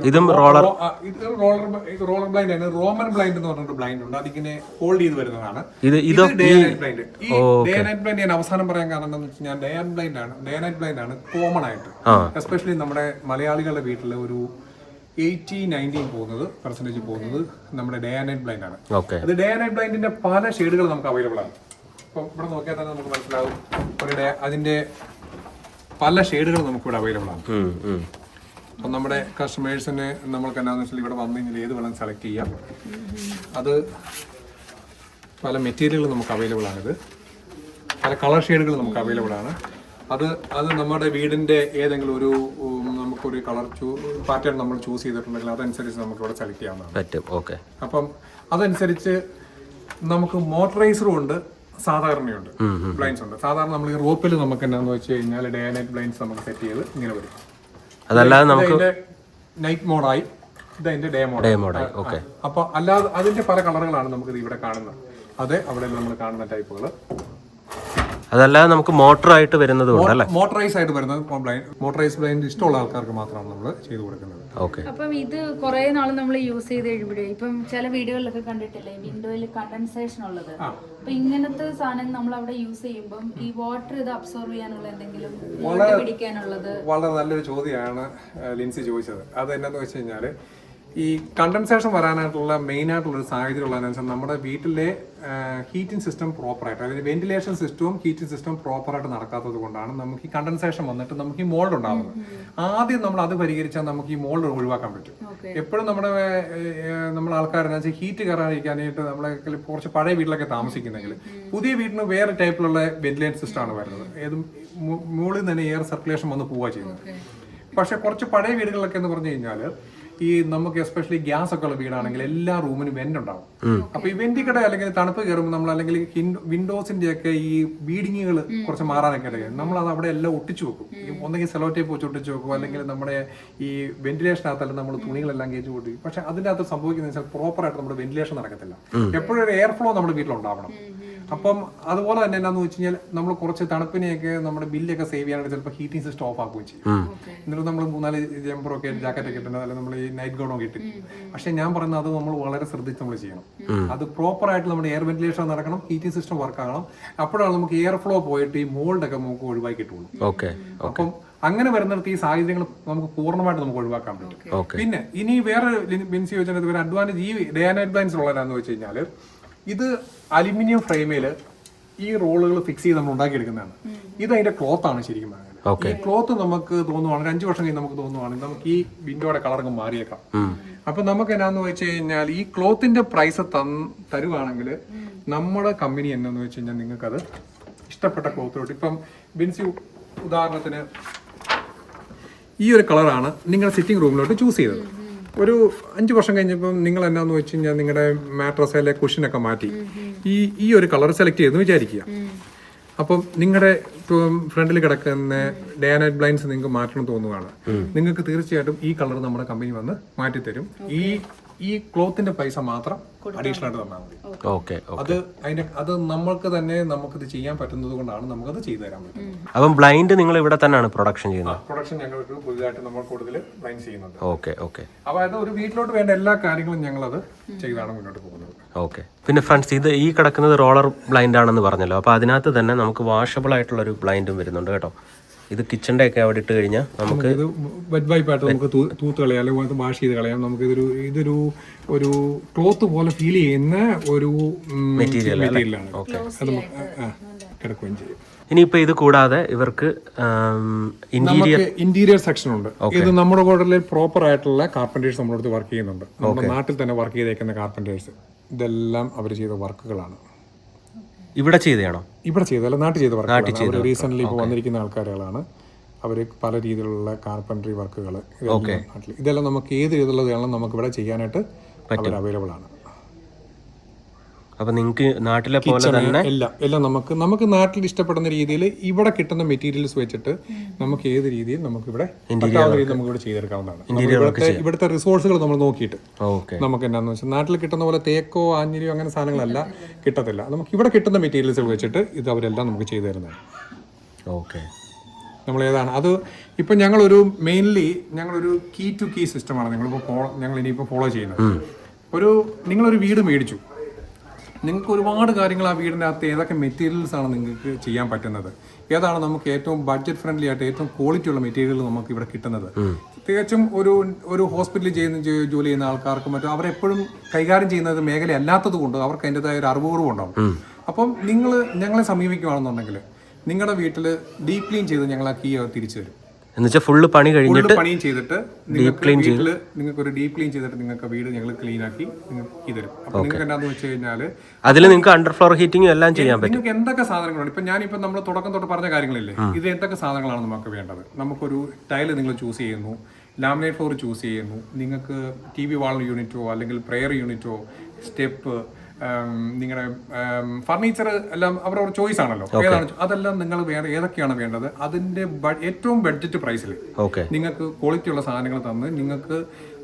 ഇതും റോളർ ബ്ലൈൻഡ് ആണ്. റോമൻ ബ്ലൈൻഡ് എന്ന് പറഞ്ഞിട്ട് ബ്ലൈൻഡ് ഉണ്ട്. അതിങ്ങനെ ഹോൾഡ് ചെയ്ത് വരുന്നതാണ്. Day night blind. ഈ ഡേ നൈറ്റ് ബ്ലൈൻഡ് ഞാൻ അവസാനം പറയാൻ കാരണം എന്താണെന്ന് വെച്ച് കഴിഞ്ഞാൽ ഡേ നൈറ്റ് ബ്ലൈൻഡ് ആണ് കോമൺ ആയിട്ട്, എസ്പെഷ്യലി നമ്മുടെ മലയാളികളുടെ വീട്ടിൽ ഒരു 80-90% പോകുന്നത് നമ്മുടെ ഡേ ആൻഡ് നൈറ്റ് ബ്ലൈൻഡ് ആണ്. അത് ഡേ ആൻഡ് നൈറ്റ് ബ്ലൈൻഡിന്റെ പല ഷെയ്ഡുകൾ നമുക്ക് അവൈലബിൾ ആണ്. ഇപ്പം ഇവിടെ നോക്കിയാൽ തന്നെ നമുക്ക് മനസ്സിലാവും അതിന്റെ പല ഷെയ്ഡുകൾ നമുക്ക് ഇവിടെ അവൈലബിൾ ആണ്. അപ്പം നമ്മുടെ കസ്റ്റമേഴ്സിന് നമ്മൾക്ക് എന്താണെന്ന് വെച്ചാൽ ഇവിടെ വന്നു കഴിഞ്ഞാൽ ഏത് വേണം സെലക്ട് ചെയ്യാം. അത് പല മെറ്റീരിയലുകൾ നമുക്ക് അവൈലബിൾ ആണിത്, പല കളർ ഷെയ്ഡുകൾ നമുക്ക് അവൈലബിൾ ആണ്. അത് നമ്മുടെ വീടിൻ്റെ ഏതെങ്കിലും ഒരു നമുക്കൊരു കളർ പാറ്റേൺ നമ്മൾ ചൂസ് ചെയ്തിട്ടുണ്ടെങ്കിൽ അതനുസരിച്ച് നമുക്ക് ഇവിടെ സെലക്ട് ചെയ്യാവുന്നതാണ്. പറ്റും. ഓക്കെ. അപ്പം അതനുസരിച്ച് നമുക്ക് മോട്ടറൈസറും ഉണ്ട്, സാധാരണയുണ്ട്, ബ്ലൈൻഡ്സ് ഉണ്ട്. സാധാരണ നമ്മൾ ഈ റോപ്പിൽ നമുക്ക് എന്താണെന്ന് വെച്ച് കഴിഞ്ഞാൽ ഡേ ആൻഡ് നൈറ്റ് ബ്ലൈൻഡ്സ് നമുക്ക് സെറ്റ് ചെയ്ത് ഇങ്ങനെ വരും. അതല്ലാതെ നമുക്ക് നൈറ്റ് മോഡായി, ഇതതിന്റെ ഡേ മോഡായി. ഓക്കെ. അപ്പൊ അല്ലാതെ അതിന്റെ പല കളറുകളാണ് നമുക്ക് ഇവിടെ കാണുന്നത്. അതെ, അവിടെ നമ്മൾ കാണുന്ന ടൈപ്പുകൾ. അതല്ലാതെ നമുക്ക് മോട്ടറായിട്ട് വരുന്നതും ഉണ്ട് അല്ലേ? മോട്ടറൈസ് ആയിട്ട് വരുന്നത് മോട്ടറൈസ് ബ്ലൈൻഡ് ഇഷ്ടമുള്ള ആൾക്കാർക്ക് മാത്രമാണ് നമ്മൾ ചെയ്തു കൊടുക്കുന്നത്. ഓക്കെ. അപ്പം ഇത് കുറെ നാൾ നമ്മൾ യൂസ് ചെയ്ത് കഴിയുമ്പോഴേ ഇപ്പം ചില വീടുകളിലൊക്കെ കണ്ടിട്ടില്ലേ വിൻഡോയിൽ കണ്ടൻസേഷൻ ഉള്ളത്. അപ്പൊ ഇങ്ങനത്തെ സാധനം നമ്മൾ അവിടെ യൂസ് ചെയ്യുമ്പോൾ ഈ വാട്ടർ ഇത് അബ്സോർവ് ചെയ്യാനുള്ള എന്തെങ്കിലും പിടിക്കാനുള്ളത്? വളരെ നല്ലൊരു ചോദ്യമാണ് ലിൻസി ചോദിച്ചത്. അത് എന്നാന്ന് വെച്ച് കഴിഞ്ഞാൽ ഈ കണ്ടൻസേഷൻ വരാനായിട്ടുള്ള മെയിൻ ആയിട്ടുള്ള ഒരു സാഹചര്യം ഉള്ളതെന്ന് വെച്ചാൽ നമ്മുടെ വീട്ടിലെ ഹീറ്റിംഗ് സിസ്റ്റം പ്രോപ്പറായിട്ട്, അതായത് വെന്റിലേഷൻ സിസ്റ്റവും ഹീറ്റിംഗ് സിസ്റ്റം പ്രോപ്പറായിട്ട് നടക്കാത്തത് കൊണ്ടാണ് നമുക്ക് ഈ കണ്ടൻസേഷൻ വന്നിട്ട് നമുക്ക് ഈ മോൾഡ് ഉണ്ടാകുന്നത്. ആദ്യം നമ്മൾ അത് പരിഹരിച്ചാൽ നമുക്ക് ഈ മോൾഡ് ഒഴിവാക്കാൻ പറ്റും. എപ്പോഴും നമ്മുടെ ആൾക്കാരെന്ന് വെച്ചാൽ ഹീറ്റ് കയറാതിരിക്കാനായിട്ട് നമ്മളെ കുറച്ച് പഴയ വീട്ടിലൊക്കെ താമസിക്കുന്നെങ്കിൽ പുതിയ വീട്ടിന് വേറെ ടൈപ്പിലുള്ള വെന്റിലേഷൻ സിസ്റ്റമാണ് വരുന്നത്. ഏതും മുകളിൽ തന്നെ എയർ സർക്കുലേഷൻ വന്ന് പോവുക ചെയ്യുന്നത്. പക്ഷെ കുറച്ച് പഴയ വീടുകളിലൊക്കെ എന്ന് പറഞ്ഞു കഴിഞ്ഞാൽ ഈ നമുക്ക് എസ്പെഷ്യലി ഗ്യാസ് ഒക്കെ ഉള്ള വീടാണെങ്കിൽ എല്ലാ റൂമിനും വെന്റ് ഉണ്ടാവും. അപ്പൊ ഈ വെന്റിക്കട അല്ലെങ്കിൽ തണുപ്പ് കയറുമ്പോൾ നമ്മൾ അല്ലെങ്കിൽ വിൻഡോസിന്റെ ഒക്കെ ഈ ബീഡിങ്ങുകൾ കുറച്ച് മാറാനൊക്കെ ഇടയ്ക്ക് നമ്മൾ അത് അവിടെ എല്ലാം ഒട്ടിച്ചു വെക്കും. ഒന്നെങ്കിൽ സെലോ ടേപ്പ് വെച്ച് ഒട്ടിച്ചു വെക്കും, അല്ലെങ്കിൽ നമ്മുടെ ഈ വെന്റിലേഷനകത്തല്ല നമ്മൾ തുണികളെല്ലാം കേച്ച് കൂട്ടി. പക്ഷെ അതിൻ്റെ അകത്ത് സംഭവിക്കുന്നത് വെച്ചാൽ പ്രോപ്പറായിട്ട് നമ്മുടെ വെന്റിലേഷൻ നടക്കത്തില്ല. എപ്പോഴും ഒരു എയർ ഫ്ലോ നമ്മുടെ വീട്ടിലുണ്ടാവണം. അപ്പം അതുപോലെ തന്നെ എന്താണെന്ന് വെച്ച് കഴിഞ്ഞാൽ നമ്മൾ കുറച്ച് തണുപ്പിനെയൊക്കെ നമ്മുടെ ബില്ലൊക്കെ സേവ് ചെയ്യാനായിട്ട് ചിലപ്പോൾ ഹീറ്റിംഗ് സിസ്റ്റം ഓഫ് ആക്കുകയും ചെയ്യും. എന്നിട്ട് നമ്മൾ 3-4 ജമ്പറൊക്കെ ജാക്കറ്റൊക്കെ ഇട്ടുണ്ട്, അല്ലെങ്കിൽ നമ്മൾ ഈ നൈറ്റ് ഗൗണൊക്കെ ഇട്ട്. പക്ഷെ ഞാൻ പറയുന്നത് അത് നമ്മൾ വളരെ ശ്രദ്ധിച്ച് നമ്മൾ ചെയ്യണം. അത് പ്രോപ്പറായിട്ട് നമ്മുടെ എയർ വെന്റിലേഷൻ നടക്കണം, ഹീറ്റിംഗ് സിസ്റ്റം വർക്ക് ആകണം. അപ്പോഴാണ് നമുക്ക് എയർ ഫ്ലോ പോയിട്ട് ഈ മോൾഡൊക്കെ നമുക്ക് ഒഴിവാക്കി കിട്ടുള്ളൂ. അപ്പം അങ്ങനെ വരുന്നിടത്ത് ഈ സാഹചര്യങ്ങൾ നമുക്ക് പൂർണ്ണമായിട്ട് നമുക്ക് ഒഴിവാക്കാൻ പറ്റും. പിന്നെ ഇനി വേറെ ബിൻസി വെച്ചാൽ ഒരു അഡ്വാൻറ്റേജ് ഈ ഡേ ആൻഡ് നൈറ്റ് ബ്ലൈൻഡ്സ് ഉള്ളതാണെന്ന് വെച്ച് കഴിഞ്ഞാൽ ഇത് അലുമിനിയം ഫ്രെയിമിൽ ഈ റോളുകൾ ഫിക്സ് ചെയ്ത് നമ്മൾ ഉണ്ടാക്കിയെടുക്കുന്നതാണ്. ഇത് അതിന്റെ ക്ലോത്ത് ആണ് ശരിക്കും പറഞ്ഞാൽ. ഈ ക്ലോത്ത് നമുക്ക് തോന്നുവാണെങ്കിൽ 5 വർഷം കഴിഞ്ഞ് നമുക്ക് തോന്നുവാണെങ്കിൽ നമുക്ക് ഈ വിൻഡോയുടെ കളറൊക്കെ മാറിയേക്കാം. അപ്പൊ നമുക്ക് എന്നാന്ന് വെച്ച് കഴിഞ്ഞാൽ ഈ ക്ലോത്തിന്റെ പ്രൈസ് തരുവാണെങ്കിൽ നമ്മുടെ കമ്പനി എന്നാന്ന് വെച്ച് കഴിഞ്ഞാൽ നിങ്ങൾക്ക് അത് ഇഷ്ടപ്പെട്ട ക്ലോത്തിലോട്ട്, ഇപ്പം ബിൻസി ഉദാഹരണത്തിന് ഈ ഒരു കളറാണ് നിങ്ങളുടെ സിറ്റിംഗ് റൂമിലോട്ട് ചൂസ് ചെയ്തത്. ഒരു 5 വർഷം കഴിഞ്ഞപ്പം നിങ്ങൾ എന്നാന്ന് വെച്ച് കഴിഞ്ഞാൽ നിങ്ങളുടെ മാട്രസിലെ കുഷനൊക്കെ മാറ്റി ഈ ഒരു കളർ സെലക്ട് ചെയ്തെന്ന് വിചാരിക്കുക. അപ്പം നിങ്ങളുടെ ഫ്രണ്ടിൽ കിടക്കുന്ന ഡേ ആൻഡ് നൈറ്റ് ബ്ലൈൻഡ്സ് നിങ്ങൾക്ക് മാറ്റണം തോന്നുകയാണ്, നിങ്ങൾക്ക് തീർച്ചയായിട്ടും ഈ കളർ നമ്മുടെ കമ്പനി വന്ന് മാറ്റിത്തരും. ഈ ക്ലോത്തിന്റെ പൈസ മാത്രം അഡീഷണൽ ആയിട്ട് തന്നാൽ മതി. അത് നമ്മൾക്ക് തന്നെ നമുക്കിത് ചെയ്യാൻ പറ്റുന്നത് കൊണ്ടാണ് നമുക്കത് ചെയ്തു തരാൻ പറ്റുന്നത്. അപ്പം ബ്ലൈൻഡ് നിങ്ങൾ ഇവിടെ തന്നെയാണ് പ്രൊഡക്ഷൻ ചെയ്യുന്നത്? പ്രൊഡക്ഷൻ ഞങ്ങൾക്ക് പുതുതായിട്ട് നമ്മൾ കൂടുതൽ ബ്ലൈൻഡ് ചെയ്യുന്നുണ്ട്. ഓക്കെ. അപ്പൊ അത് ഒരു വീട്ടിലോട്ട് വേണ്ട എല്ലാ കാര്യങ്ങളും ഞങ്ങൾ അത് ചെയ്താണ് മുന്നോട്ട് പോകുന്നത്. ഓക്കെ. പിന്നെ ഫ്രണ്ട്സ്, ഇത് ഈ കിടക്കുന്നത് റോളർ ബ്ലൈൻഡ് ആണെന്ന് പറഞ്ഞല്ലോ. അപ്പൊ അതിനകത്ത് തന്നെ നമുക്ക് വാഷബിൾ ആയിട്ടുള്ള ഒരു ബ്ലൈൻഡും വരുന്നുണ്ട് കേട്ടോ. ഇത് കിച്ചന്റെ ഒക്കെ അവിടെ ഇട്ട് കഴിഞ്ഞാൽ നമുക്ക് ഇത് വെറ്റ് വൈപ്പായിട്ട് നമുക്ക് തൂത്ത് കളയാം, അല്ലെങ്കിൽ വാഷ് ചെയ്ത് കളയാം. നമുക്ക് ഇതൊരു ക്ലോത്ത് പോലെ ഫീൽ ചെയ്യുന്ന ഒരു മെറ്റീരിയലാണ്. അത് കിടക്കുകയും ചെയ്യും. ഇനിയിപ്പോ ഇത് കൂടാതെ ഇവർക്ക് ഇന്റീരിയർ സെക്ഷൻ ഉണ്ട്. ഇത് നമ്മുടെ കൂടെ പ്രോപ്പർ ആയിട്ടുള്ള കാർപ്പന്റേഴ്സ് നമ്മുടെ അടുത്ത് വർക്ക് ചെയ്യുന്നുണ്ട്. നമ്മുടെ നാട്ടിൽ തന്നെ വർക്ക് ചെയ്തേക്കുന്ന കാർപ്പന്റേഴ്സ്. ഇതെല്ലാം അവർ ചെയ്ത വർക്കുകളാണ്. ഇവിടെ ചെയ്തതാണോ? ഇവിടെ ചെയ്തല്ല, നാട്ടിൽ ചെയ്ത വർക്കുകളാണ്. റീസെന്റ് ഇപ്പോൾ വന്നിരിക്കുന്ന ആൾക്കാരുകളാണ്. അവർ പല രീതിയിലുള്ള കാർപ്പൻട്രി വർക്കുകൾ നാട്ടിൽ. ഇതെല്ലാം നമുക്ക് ഏത് രീതിയിലുള്ളതാണ് നമുക്ക് ഇവിടെ ചെയ്യാനായിട്ട് അവൈലബിൾ ആണ്. അപ്പൊ നിങ്ങൾക്ക് നാട്ടിലെ പോലെ തന്നെ എല്ലാം നമുക്ക് നാട്ടിൽ ഇഷ്ടപ്പെടുന്ന രീതിയിൽ ഇവിടെ കിട്ടുന്ന മെറ്റീരിയൽസ് വെച്ചിട്ട് നമുക്ക് ഏത് രീതിയിൽ നമുക്ക് ഇവിടെ ചെയ്തെടുക്കാവുന്നതാണ്. ഇവിടുത്തെ റിസോഴ്സുകൾ നമ്മൾ നോക്കിയിട്ട് നമുക്ക് എന്താണെന്ന് വെച്ചാൽ നാട്ടിൽ കിട്ടുന്ന പോലെ തേക്കോ ആഞ്ഞിലിയോ അങ്ങനെ സാധനങ്ങളല്ല കിട്ടത്തില്ല. നമുക്ക് ഇവിടെ കിട്ടുന്ന മെറ്റീരിയൽസ് വെച്ചിട്ട് ഇത് അവരെല്ലാം നമുക്ക് ചെയ്തു തരുന്നതാണ്. നമ്മൾ ഏതാണ് അത് ഇപ്പം ഞങ്ങളൊരു മെയിൻലി ഞങ്ങളൊരു കീ ടു കീ സിസ്റ്റമാണ് ഞങ്ങൾ ഇനിയിപ്പോൾ ഫോളോ ചെയ്യുന്നത്. നിങ്ങളൊരു വീട് മേടിച്ചു, നിങ്ങൾക്ക് ഒരുപാട് കാര്യങ്ങൾ ആ വീടിൻ്റെ അകത്ത് ഏതൊക്കെ മെറ്റീരിയൽസ് ആണ് നിങ്ങൾക്ക് ചെയ്യാൻ പറ്റുന്നത്, ഏതാണ് നമുക്ക് ഏറ്റവും ബഡ്ജറ്റ് ഫ്രണ്ട്ലി ആയിട്ട് ഏറ്റവും ക്വാളിറ്റി ഉള്ള മെറ്റീരിയൽ നമുക്ക് ഇവിടെ കിട്ടുന്നത്. തികച്ചും ഒരു ഹോസ്പിറ്റലിൽ ജോലി ചെയ്യുന്ന ആൾക്കാർക്ക് മറ്റും അവരെപ്പോഴും കൈകാര്യം ചെയ്യുന്നത് മേഖല അല്ലാത്തത് കൊണ്ട് അവർക്ക് അതിൻ്റെതായ ഒരു അറിവുകളും ഉണ്ടാവും. അപ്പം നിങ്ങൾ ഞങ്ങളെ സമീപിക്കുകയാണെന്നുണ്ടെങ്കിൽ നിങ്ങളുടെ വീട്ടിൽ ഡീപ് ക്ലീൻ ചെയ്ത് ഞങ്ങൾ ആ കീ തിരിച്ചു തരും. എന്നുവെച്ചാൽ ഫുള്ള് പണി കഴിഞ്ഞിട്ട് പണിയും ചെയ്തിട്ട് നിങ്ങൾക്ക് ഒരു ഡീപ് ക്ലീൻ ചെയ്തിട്ട് നിങ്ങൾക്ക് വീട് ഞങ്ങൾ ക്ലീൻ ആക്കി നിങ്ങൾക്ക് തരും. അപ്പൊ നിങ്ങൾക്ക് എന്താണെന്ന് വെച്ച് കഴിഞ്ഞാല് അതിൽ നിങ്ങൾക്ക് അണ്ടർ ഫ്ലോർ ഹീറ്റിംഗും എല്ലാം ചെയ്യാൻ പറ്റും. നിങ്ങൾക്ക് എന്തൊക്കെ സാധനങ്ങളാണ് ഇപ്പൊ ഞാനിപ്പോ നമ്മൾ തുടക്കം തൊട്ട് പറഞ്ഞ കാര്യങ്ങളില്ലേ, ഇത് എന്തൊക്കെ സാധനങ്ങളാണ് നമുക്ക് വേണ്ടത്. നമുക്കൊരു ടൈല് നിങ്ങൾ ചൂസ് ചെയ്യുന്നു, ലാമിനേറ്റ് ഫ്ലോർ ചൂസ് ചെയ്യുന്നു, നിങ്ങൾക്ക് TV വാൾ യൂണിറ്റോ അല്ലെങ്കിൽ പ്രെയർ യൂണിറ്റോ, സ്റ്റെപ്പ്, നിങ്ങളുടെ ഫർണിച്ചർ എല്ലാം അവരവരുടെ ചോയ്സ് ആണല്ലോ, ഏതാണ് അതെല്ലാം നിങ്ങൾ വേറെ ഏതൊക്കെയാണ് വേണ്ടത് അതിന്റെ ഏറ്റവും ബഡ്ജറ്റ് പ്രൈസിൽ നിങ്ങൾക്ക് ക്വാളിറ്റി ഉള്ള സാധനങ്ങൾ തന്ന് നിങ്ങൾക്ക്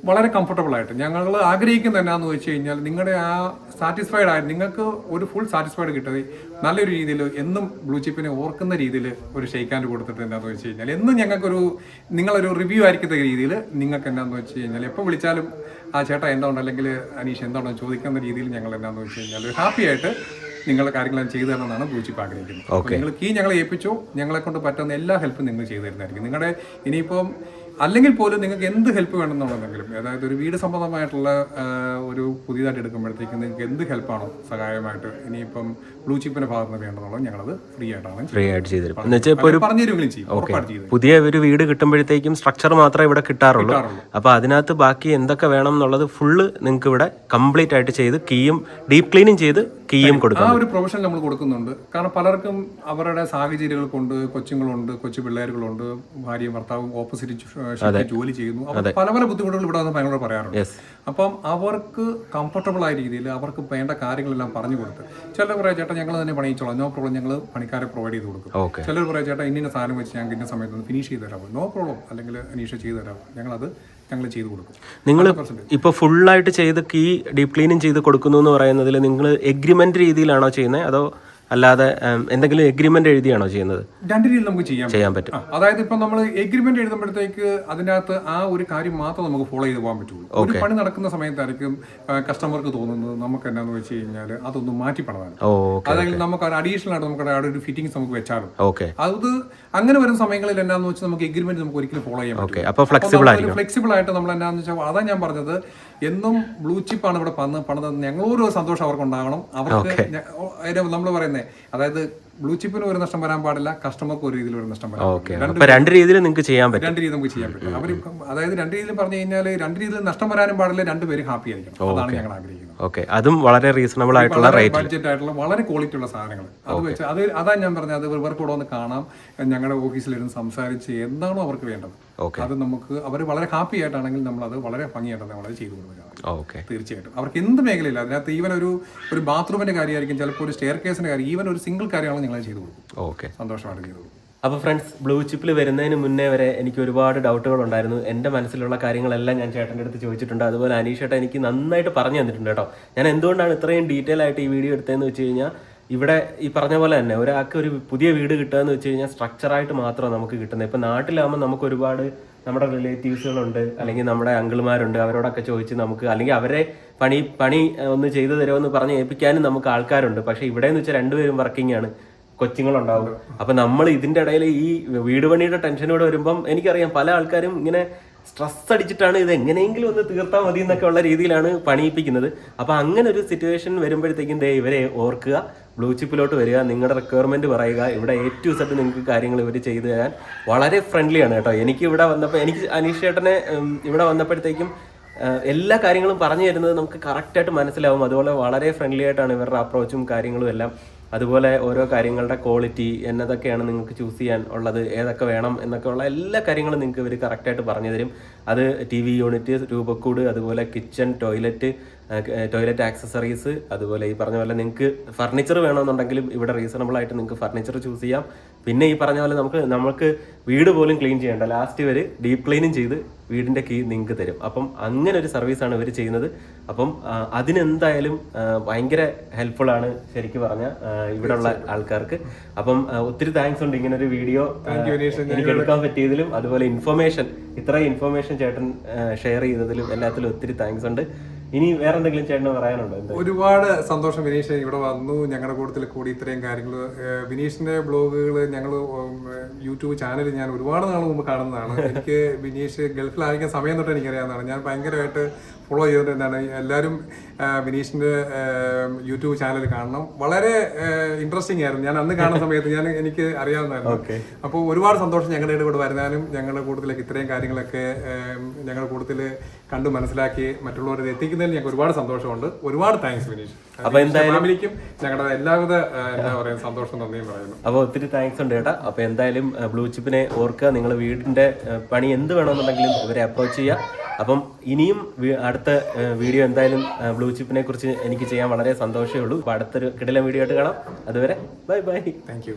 വളരെ കംഫർട്ടബിൾ ആയിട്ട് ഞങ്ങൾ ആഗ്രഹിക്കുന്നത് എന്നാന്ന് വെച്ച് കഴിഞ്ഞാൽ നിങ്ങളുടെ ആ സാറ്റിസ്ഫൈഡ് ആയിട്ട് നിങ്ങൾക്ക് ഒരു ഫുൾ സാറ്റിസ്ഫൈഡ് കിട്ടുന്നത് നല്ലൊരു രീതിയിൽ എന്നും ബ്ലൂ ചിപ്പിനെ ഓർക്കുന്ന രീതിയിൽ ഒരു ഷെയ്ക്ക് ഹാൻഡ് കൊടുത്തിട്ട് എന്താന്ന് വെച്ച് കഴിഞ്ഞാൽ എന്നും ഞങ്ങൾക്കൊരു നിങ്ങളൊരു റിവ്യൂ ആയിരിക്കുന്ന രീതിയിൽ നിങ്ങൾക്ക് എന്താണെന്ന് വെച്ച് കഴിഞ്ഞാൽ എപ്പോൾ വിളിച്ചാലും ആ ചേട്ടാ എന്തുകൊണ്ട് അല്ലെങ്കിൽ അനീഷ് എന്താണോ ചോദിക്കുന്ന രീതിയിൽ ഞങ്ങൾ എന്താണെന്ന് വെച്ച് കഴിഞ്ഞാൽ ഹാപ്പി ആയിട്ട് നിങ്ങളുടെ കാര്യങ്ങളെല്ലാം ചെയ്തു തരണമെന്നാണ് ബ്ലൂ ചിപ്പ് ആഗ്രഹിക്കുന്നത്. നിങ്ങൾ കീ ഞങ്ങളെ ഏൽപ്പിച്ചോ, ഞങ്ങളെ കൊണ്ട് പറ്റുന്ന എല്ലാ ഹെൽപ്പും നിങ്ങൾ ചെയ്തു തരുന്നതായിരിക്കും. നിങ്ങളുടെ ഇനിയിപ്പം അല്ലെങ്കിൽ പോലും നിങ്ങൾക്ക് എന്ത് ഹെൽപ്പ് വേണമെന്നുണ്ടെങ്കിലും, അതായത് ഒരു വീട് സംബന്ധമായിട്ടുള്ള ഒരു പുതിയതായിട്ട് എടുക്കുമ്പോഴത്തേക്കും നിങ്ങൾക്ക് എന്ത് ഹെൽപ്പാണോ സഹായമായിട്ട് ഇനിയിപ്പം ബ്ലൂ ചിപ്പിന്റെ ഭാഗത്ത് നിന്ന് വേണ്ടതുള്ളത് ഞങ്ങളത് ഫ്രീ ആയിട്ട് ചെയ്തു തരും. പുതിയ ഒരു വീട് കിട്ടുമ്പോഴത്തേക്കും സ്ട്രക്ചർ മാത്രമേ ഇവിടെ കിട്ടാറുള്ളൂ. അപ്പൊ അതിനകത്ത് ബാക്കി എന്തൊക്കെ വേണം എന്നുള്ളത് ഫുള്ള് നിങ്ങൾക്ക് ഇവിടെ കംപ്ലീറ്റ് ആയിട്ട് ചെയ്ത് കീയും ഡീപ് ക്ലീനിങ് ചെയ്ത് കീയും കൊടുക്കും. ആ ഒരു പ്രൊഫഷൻ നമ്മൾ കൊടുക്കുന്നുണ്ട്. കാരണം പലർക്കും അവരുടെ സാഹചര്യങ്ങൾ കൊണ്ട് കൊച്ചുങ്ങളുണ്ട്, കൊച്ചു പിള്ളേരുകളുണ്ട്, ഭാര്യയും ഭർത്താവും ഓപ്പോസിറ്റ് ജോലി ചെയ്യുന്നു. പല പല ബുദ്ധിമുട്ടുകൾ ഇവിടെ വന്ന് ഭയങ്കര പറയാറുണ്ട്. അപ്പം അവർക്ക് കംഫർട്ടബിൾ ആയ രീതിയിൽ അവർക്ക് വേണ്ട കാര്യങ്ങളെല്ലാം പറഞ്ഞു കൊടുത്ത് ചിലർ പറയാം ചേട്ടാ ഞങ്ങൾ തന്നെ പണിയിച്ചോളാം, നോ പ്രോബ്ലം, ഞങ്ങൾ പണിക്കാരെ പ്രൊവൈഡ് ചെയ്ത് കൊടുക്കും. ചിലർ പറയാം ചേട്ടാ ഇന്ന സാധനം വെച്ച് ഞങ്ങൾക്ക് ഇന്ന സമയത്ത് ഒന്ന് ഫിനിഷ് ചെയ്ത് തരാമോ, നോ പ്രോബ്ലം, അല്ലെങ്കിൽ അനീഷ ചെയ്ത് തരാമോ, ഞങ്ങൾ ചെയ്ത് കൊടുക്കും. നിങ്ങൾ ഇപ്പോൾ ഫുള്ളായിട്ട് ചെയ്ത് കീ ഡീപ് ക്ലീനിങ് ചെയ്ത് കൊടുക്കുന്നു എന്ന് പറയുന്നതിൽ നിങ്ങൾ എഗ്രിമെന്റ് രീതിയിലാണോ ചെയ്യുന്നത് അതോ അല്ലാതെ എന്തെങ്കിലും എഗ്രിമെന്റ് എഴുതിയാണോ ചെയ്യുന്നത്? രണ്ട് രീതിയിൽ നമുക്ക് ചെയ്യാൻ പറ്റും. അതായത് ഇപ്പൊ നമ്മൾ എഗ്രിമെന്റ് എഴുതുമ്പോഴത്തേക്ക് അതിനകത്ത് ആ ഒരു കാര്യം മാത്രം നമുക്ക് ഫോളോ ചെയ്ത് പോകാൻ പറ്റുള്ളൂ. ഒരു പണി നടക്കുന്ന സമയത്തായിരിക്കും കസ്റ്റമർക്ക് തോന്നുന്നത് നമുക്ക് എന്നാന്ന് വെച്ച് കഴിഞ്ഞാൽ അതൊന്ന് മാറ്റി പണിതാണ്, അതായത് നമുക്ക് അഡീഷണൽ ആയിട്ട് നമുക്ക് അവിടെ ഒരു ഫിറ്റിംഗ്സ് നമുക്ക് വെച്ചാലും അത് അങ്ങനെ വരുന്ന സമയങ്ങളിൽ എന്നാന്ന് വെച്ചാൽ നമുക്ക് എഗ്രിമെന്റ് നമുക്ക് ഒരിക്കലും ഫോളോ ചെയ്യാൻ പറ്റും. ഫ്ലെക്സിബിൾ ആയിട്ട് നമ്മൾ എന്നാന്ന് വെച്ചാൽ അതാ ഞാൻ പറഞ്ഞത്, എന്നും ബ്ലൂ ചിപ്പാണ് ഇവിടെ പണിത് ഞങ്ങളൊരു സന്തോഷം അവർക്ക് ഉണ്ടാകണം. അവർക്ക് നമ്മൾ പറയുന്നത് അതായത് ബ്ലൂ ചിപ്പിന് ഒരു നഷ്ടം വരാൻ പാടില്ല, കസ്റ്റമർക്ക് ഒരു രീതിയിൽ ഒരു നഷ്ടം വരാൻ. രണ്ട് രീതിയിൽ നിങ്ങൾക്ക് ചെയ്യാൻ പറ്റും. രണ്ട് രീതിയിൽ നമുക്ക് ചെയ്യാൻ പറ്റും. അവർ അതായത് രണ്ട് രീതിയിൽ പറഞ്ഞു കഴിഞ്ഞാൽ രണ്ട് രീതിയിൽ നഷ്ടം വരാനും പാടില്ല, രണ്ടുപേരും ഹാപ്പി ആയിരിക്കണം. അതാണ് ഞങ്ങൾ ആഗ്രഹിക്കുന്നത്. അതും വളരെ റീസണബിൾ ആയിട്ടുള്ള ബഡ്ജറ്റ് ആയിട്ടുള്ള വളരെ ക്വാളിറ്റി ഉള്ള സാധനങ്ങൾ അത് വെച്ച് അതാ ഞാൻ പറഞ്ഞത്, അത് ഇവർക്ക് കൂടെ ഒന്ന് കാണാം, ഞങ്ങളുടെ ഓഫീസിലിരുന്ന് സംസാരിച്ച് എന്താണോ അവർക്ക് വേണ്ടത് അത് നമുക്ക് അവർ വളരെ ഹാപ്പി ആയിട്ടാണെങ്കിൽ നമ്മൾ അത് വളരെ ഭംഗിയായിട്ട് നമ്മളത് ചെയ്തു കൊടുക്കുക. തീർച്ചയായിട്ടും അവർക്ക് എന്ത് മേഖലയില്ല, അതിനകത്ത് ഈവൻ ഒരു ബാത്റൂമിന്റെ കാര്യമായിരിക്കും, ചിലപ്പോൾ ഒരു സ്റ്റെയർ കേസിന്റെ കാര്യം, ഈവൻ ഒരു സിംഗിൾ കാര്യമാണ് ഞങ്ങൾ ചെയ്തു കൊടുക്കും. സന്തോഷമായിട്ട് ചെയ്തു കൊടുക്കും. അപ്പോൾ ഫ്രണ്ട്സ്, ബ്ലൂ ചിപ്പിൽ വരുന്നതിന് മുന്നേ വരെ എനിക്ക് ഒരുപാട് ഡൗട്ടുകൾ ഉണ്ടായിരുന്നു. എൻ്റെ മനസ്സിലുള്ള കാര്യങ്ങളെല്ലാം ഞാൻ ചേട്ടൻ്റെ അടുത്ത് ചോദിച്ചിട്ടുണ്ട്. അതുപോലെ അനീഷ് ചേട്ടൻ എനിക്ക് നന്നായിട്ട് പറഞ്ഞു തന്നിട്ടുണ്ട് കേട്ടോ. ഞാൻ എന്തുകൊണ്ടാണ് ഇത്രയും ഡീറ്റെയിൽ ആയിട്ട് ഈ വീഡിയോ എടുത്തതെന്ന് വെച്ച് കഴിഞ്ഞാൽ, ഇവിടെ ഈ പറഞ്ഞ പോലെ തന്നെ ഒരാൾക്ക് ഒരു പുതിയ വീട് കിട്ടുക എന്ന് വെച്ച് കഴിഞ്ഞാൽ സ്ട്രക്ചറായിട്ട് മാത്രമാണ് നമുക്ക് കിട്ടുന്നത്. ഇപ്പം നാട്ടിലാകുമ്പോൾ നമുക്ക് ഒരുപാട് നമ്മുടെ റിലേറ്റീവ്സുകളുണ്ട്, അല്ലെങ്കിൽ നമ്മുടെ അങ്കിൾമാരുണ്ട്, അവരോടൊക്കെ ചോദിച്ച് നമുക്ക്, അല്ലെങ്കിൽ അവരെ പണി ഒന്ന് ചെയ്തു തരുമെന്ന് പറഞ്ഞ് ഏൽപ്പിക്കാനും നമുക്ക് ആൾക്കാരുണ്ട്. പക്ഷേ ഇവിടെ എന്ന് വെച്ചാൽ രണ്ടുപേരും വർക്കിംഗ് ആണ്, കൊച്ചുങ്ങളുണ്ടാവും. അപ്പം നമ്മൾ ഇതിൻ്റെ ഇടയിൽ ഈ വീട് പണിയുടെ ടെൻഷനോടെ വരുമ്പം എനിക്കറിയാം പല ആൾക്കാരും ഇങ്ങനെ സ്ട്രെസ് അടിച്ചിട്ടാണ് ഇത് എങ്ങനെയെങ്കിലും ഒന്ന് തീർത്താൽ മതി എന്നൊക്കെ ഉള്ള രീതിയിലാണ് പണിയിപ്പിക്കുന്നത്. അപ്പോൾ അങ്ങനെ ഒരു സിറ്റുവേഷൻ വരുമ്പോഴത്തേക്കും ഇവരെ ഓർക്കുക, ബ്ലൂ ചിപ്പിലോട്ട് വരിക, നിങ്ങളുടെ റിക്വയർമെൻറ്റ് പറയുക. ഇവിടെ A to Z നിങ്ങൾക്ക് കാര്യങ്ങൾ ഇവർ ചെയ്തു തരാൻ വളരെ ഫ്രണ്ട്ലിയാണ് കേട്ടോ. എനിക്ക് ഇവിടെ വന്നപ്പോൾ, എനിക്ക് അനീഷ് ചേട്ടനെ ഇവിടെ വന്നപ്പോഴത്തേക്കും എല്ലാ കാര്യങ്ങളും പറഞ്ഞു തരുന്നത് നമുക്ക് കറക്റ്റായിട്ട് മനസ്സിലാവും. അതുപോലെ വളരെ ഫ്രണ്ട്ലി ആയിട്ടാണ് ഇവരുടെ അപ്രോച്ചും കാര്യങ്ങളും എല്ലാം. അതുപോലെ ഓരോ കാര്യങ്ങളുടെ ക്വാളിറ്റി എന്നതൊക്കെയാണ് നിങ്ങൾക്ക് ചൂസ് ചെയ്യാൻ ഉള്ളത്, ഏതൊക്കെ വേണം എന്നൊക്കെ ഉള്ള എല്ലാ കാര്യങ്ങളും നിങ്ങൾക്ക് ഇവർ കറക്റ്റായിട്ട് പറഞ്ഞു തരും. അത് TV യൂണിറ്റ്, രൂപക്കൂട്, അതുപോലെ കിച്ചൺ, ടോയ്ലറ്റ് ആക്സസറീസ്, അതുപോലെ ഈ പറഞ്ഞ പോലെ നിങ്ങൾക്ക് ഫർണിച്ചർ വേണമെന്നുണ്ടെങ്കിലും ഇവിടെ റീസണബിൾ ആയിട്ട് നിങ്ങൾക്ക് ഫർണിച്ചർ ചൂസ് ചെയ്യാം. പിന്നെ ഈ പറഞ്ഞ പോലെ നമുക്ക് വീട് പോലും ക്ലീൻ ചെയ്യേണ്ട, ലാസ്റ്റ് ഇവർ ഡീപ്പ് ക്ലീനിങ് ചെയ്ത് വീടിൻ്റെ കീ നിങ്ങൾക്ക് തരും. അപ്പം അങ്ങനെ ഒരു സർവീസാണ് ഇവർ ചെയ്യുന്നത്. അപ്പം അതിനെന്തായാലും ഭയങ്കര ഹെൽപ്ഫുള്ളാണ് ശരിക്കും പറഞ്ഞാൽ ഇവിടെ ഉള്ള ആൾക്കാർക്ക്. അപ്പം ഒത്തിരി താങ്ക്സ് ഉണ്ട് ഇങ്ങനെ ഒരു വീഡിയോ എനിക്ക് എടുക്കാൻ പറ്റിയതിലും, അതുപോലെ ഇത്രയും ഇൻഫർമേഷൻ ചേട്ടൻ ഷെയർ ചെയ്തതിലും എല്ലാത്തിലും ഒത്തിരി താങ്ക്സ് ഉണ്ട്. ഇനി വേറെ എന്തെങ്കിലും ചേട്ടന് പറയാനുണ്ടോ? ഒരുപാട് സന്തോഷം വിനീഷ് ഇവിടെ വന്നു, ഞങ്ങളുടെ കൂട്ടത്തിൽ കൂടി ഇത്രയും കാര്യങ്ങൾ. വിനീഷിന്റെ ബ്ലോഗുകൾ ഞങ്ങൾ യൂട്യൂബ് ചാനൽ ഞാൻ ഒരുപാട് നാൾ മുമ്പ് കാണുന്നതാണ്. എനിക്ക് വിനീഷ് ഗൾഫിലായിരിക്കുന്ന സമയം തൊട്ട് എനിക്കറിയാവുന്നതാണ്. ഞാൻ ഭയങ്കരമായിട്ട് ഫോളോ ചെയ്തിട്ട് എന്താണ് എല്ലാവരും വിനീഷിന്റെ യൂട്യൂബ് ചാനൽ കാണണം. വളരെ ഇൻട്രസ്റ്റിംഗ് ആയിരുന്നു. ഞാൻ അന്ന് കാണുന്ന സമയത്ത് എനിക്ക് അറിയാവുന്നതായിരുന്നു. അപ്പോൾ ഒരുപാട് സന്തോഷം ഞങ്ങളുടെ കൂടെ വരുന്നാലും ഞങ്ങളുടെ കൂട്ടത്തിലേക്ക് ഇത്രയും കാര്യങ്ങളൊക്കെ ഞങ്ങളുടെ കൂട്ടത്തിൽ കണ്ടു മനസ്സിലാക്കി മറ്റുള്ളവരെ എത്തിക്കുന്നതിൽ ഞങ്ങൾക്ക് ഒരുപാട് സന്തോഷമുണ്ട്. ഒരുപാട് താങ്ക്സ് വിനീഷ്. അപ്പൊ എന്തായാലും ഫാമിലിക്കും ഞങ്ങളുടെ എല്ലാവിധ എന്താ പറയുക സന്തോഷം നന്ദിയും പറയുന്നു. അപ്പോൾ ഒത്തിരി താങ്ക്സ് ഉണ്ട് ചേട്ടാ. അപ്പോൾ എന്തായാലും ബ്ലൂ ചിപ്പിനെ ഓർക്കുക, നിങ്ങൾ വീടിന്റെ പണി എന്ത് വേണമെന്നുണ്ടെങ്കിലും ഇവരെ അപ്രോച്ച് ചെയ്യുക. അപ്പം ഇനിയും അടുത്ത വീഡിയോ എന്തായാലും ബ്ലൂ ചിപ്പിനെ കുറിച്ച് എനിക്ക് ചെയ്യാൻ വളരെ സന്തോഷമേ ഉള്ളൂ. അപ്പോൾ അടുത്തൊരു കിടിലൻ വീഡിയോ ആയിട്ട് കാണാം. അതുവരെ ബൈ ബൈ. Thank you.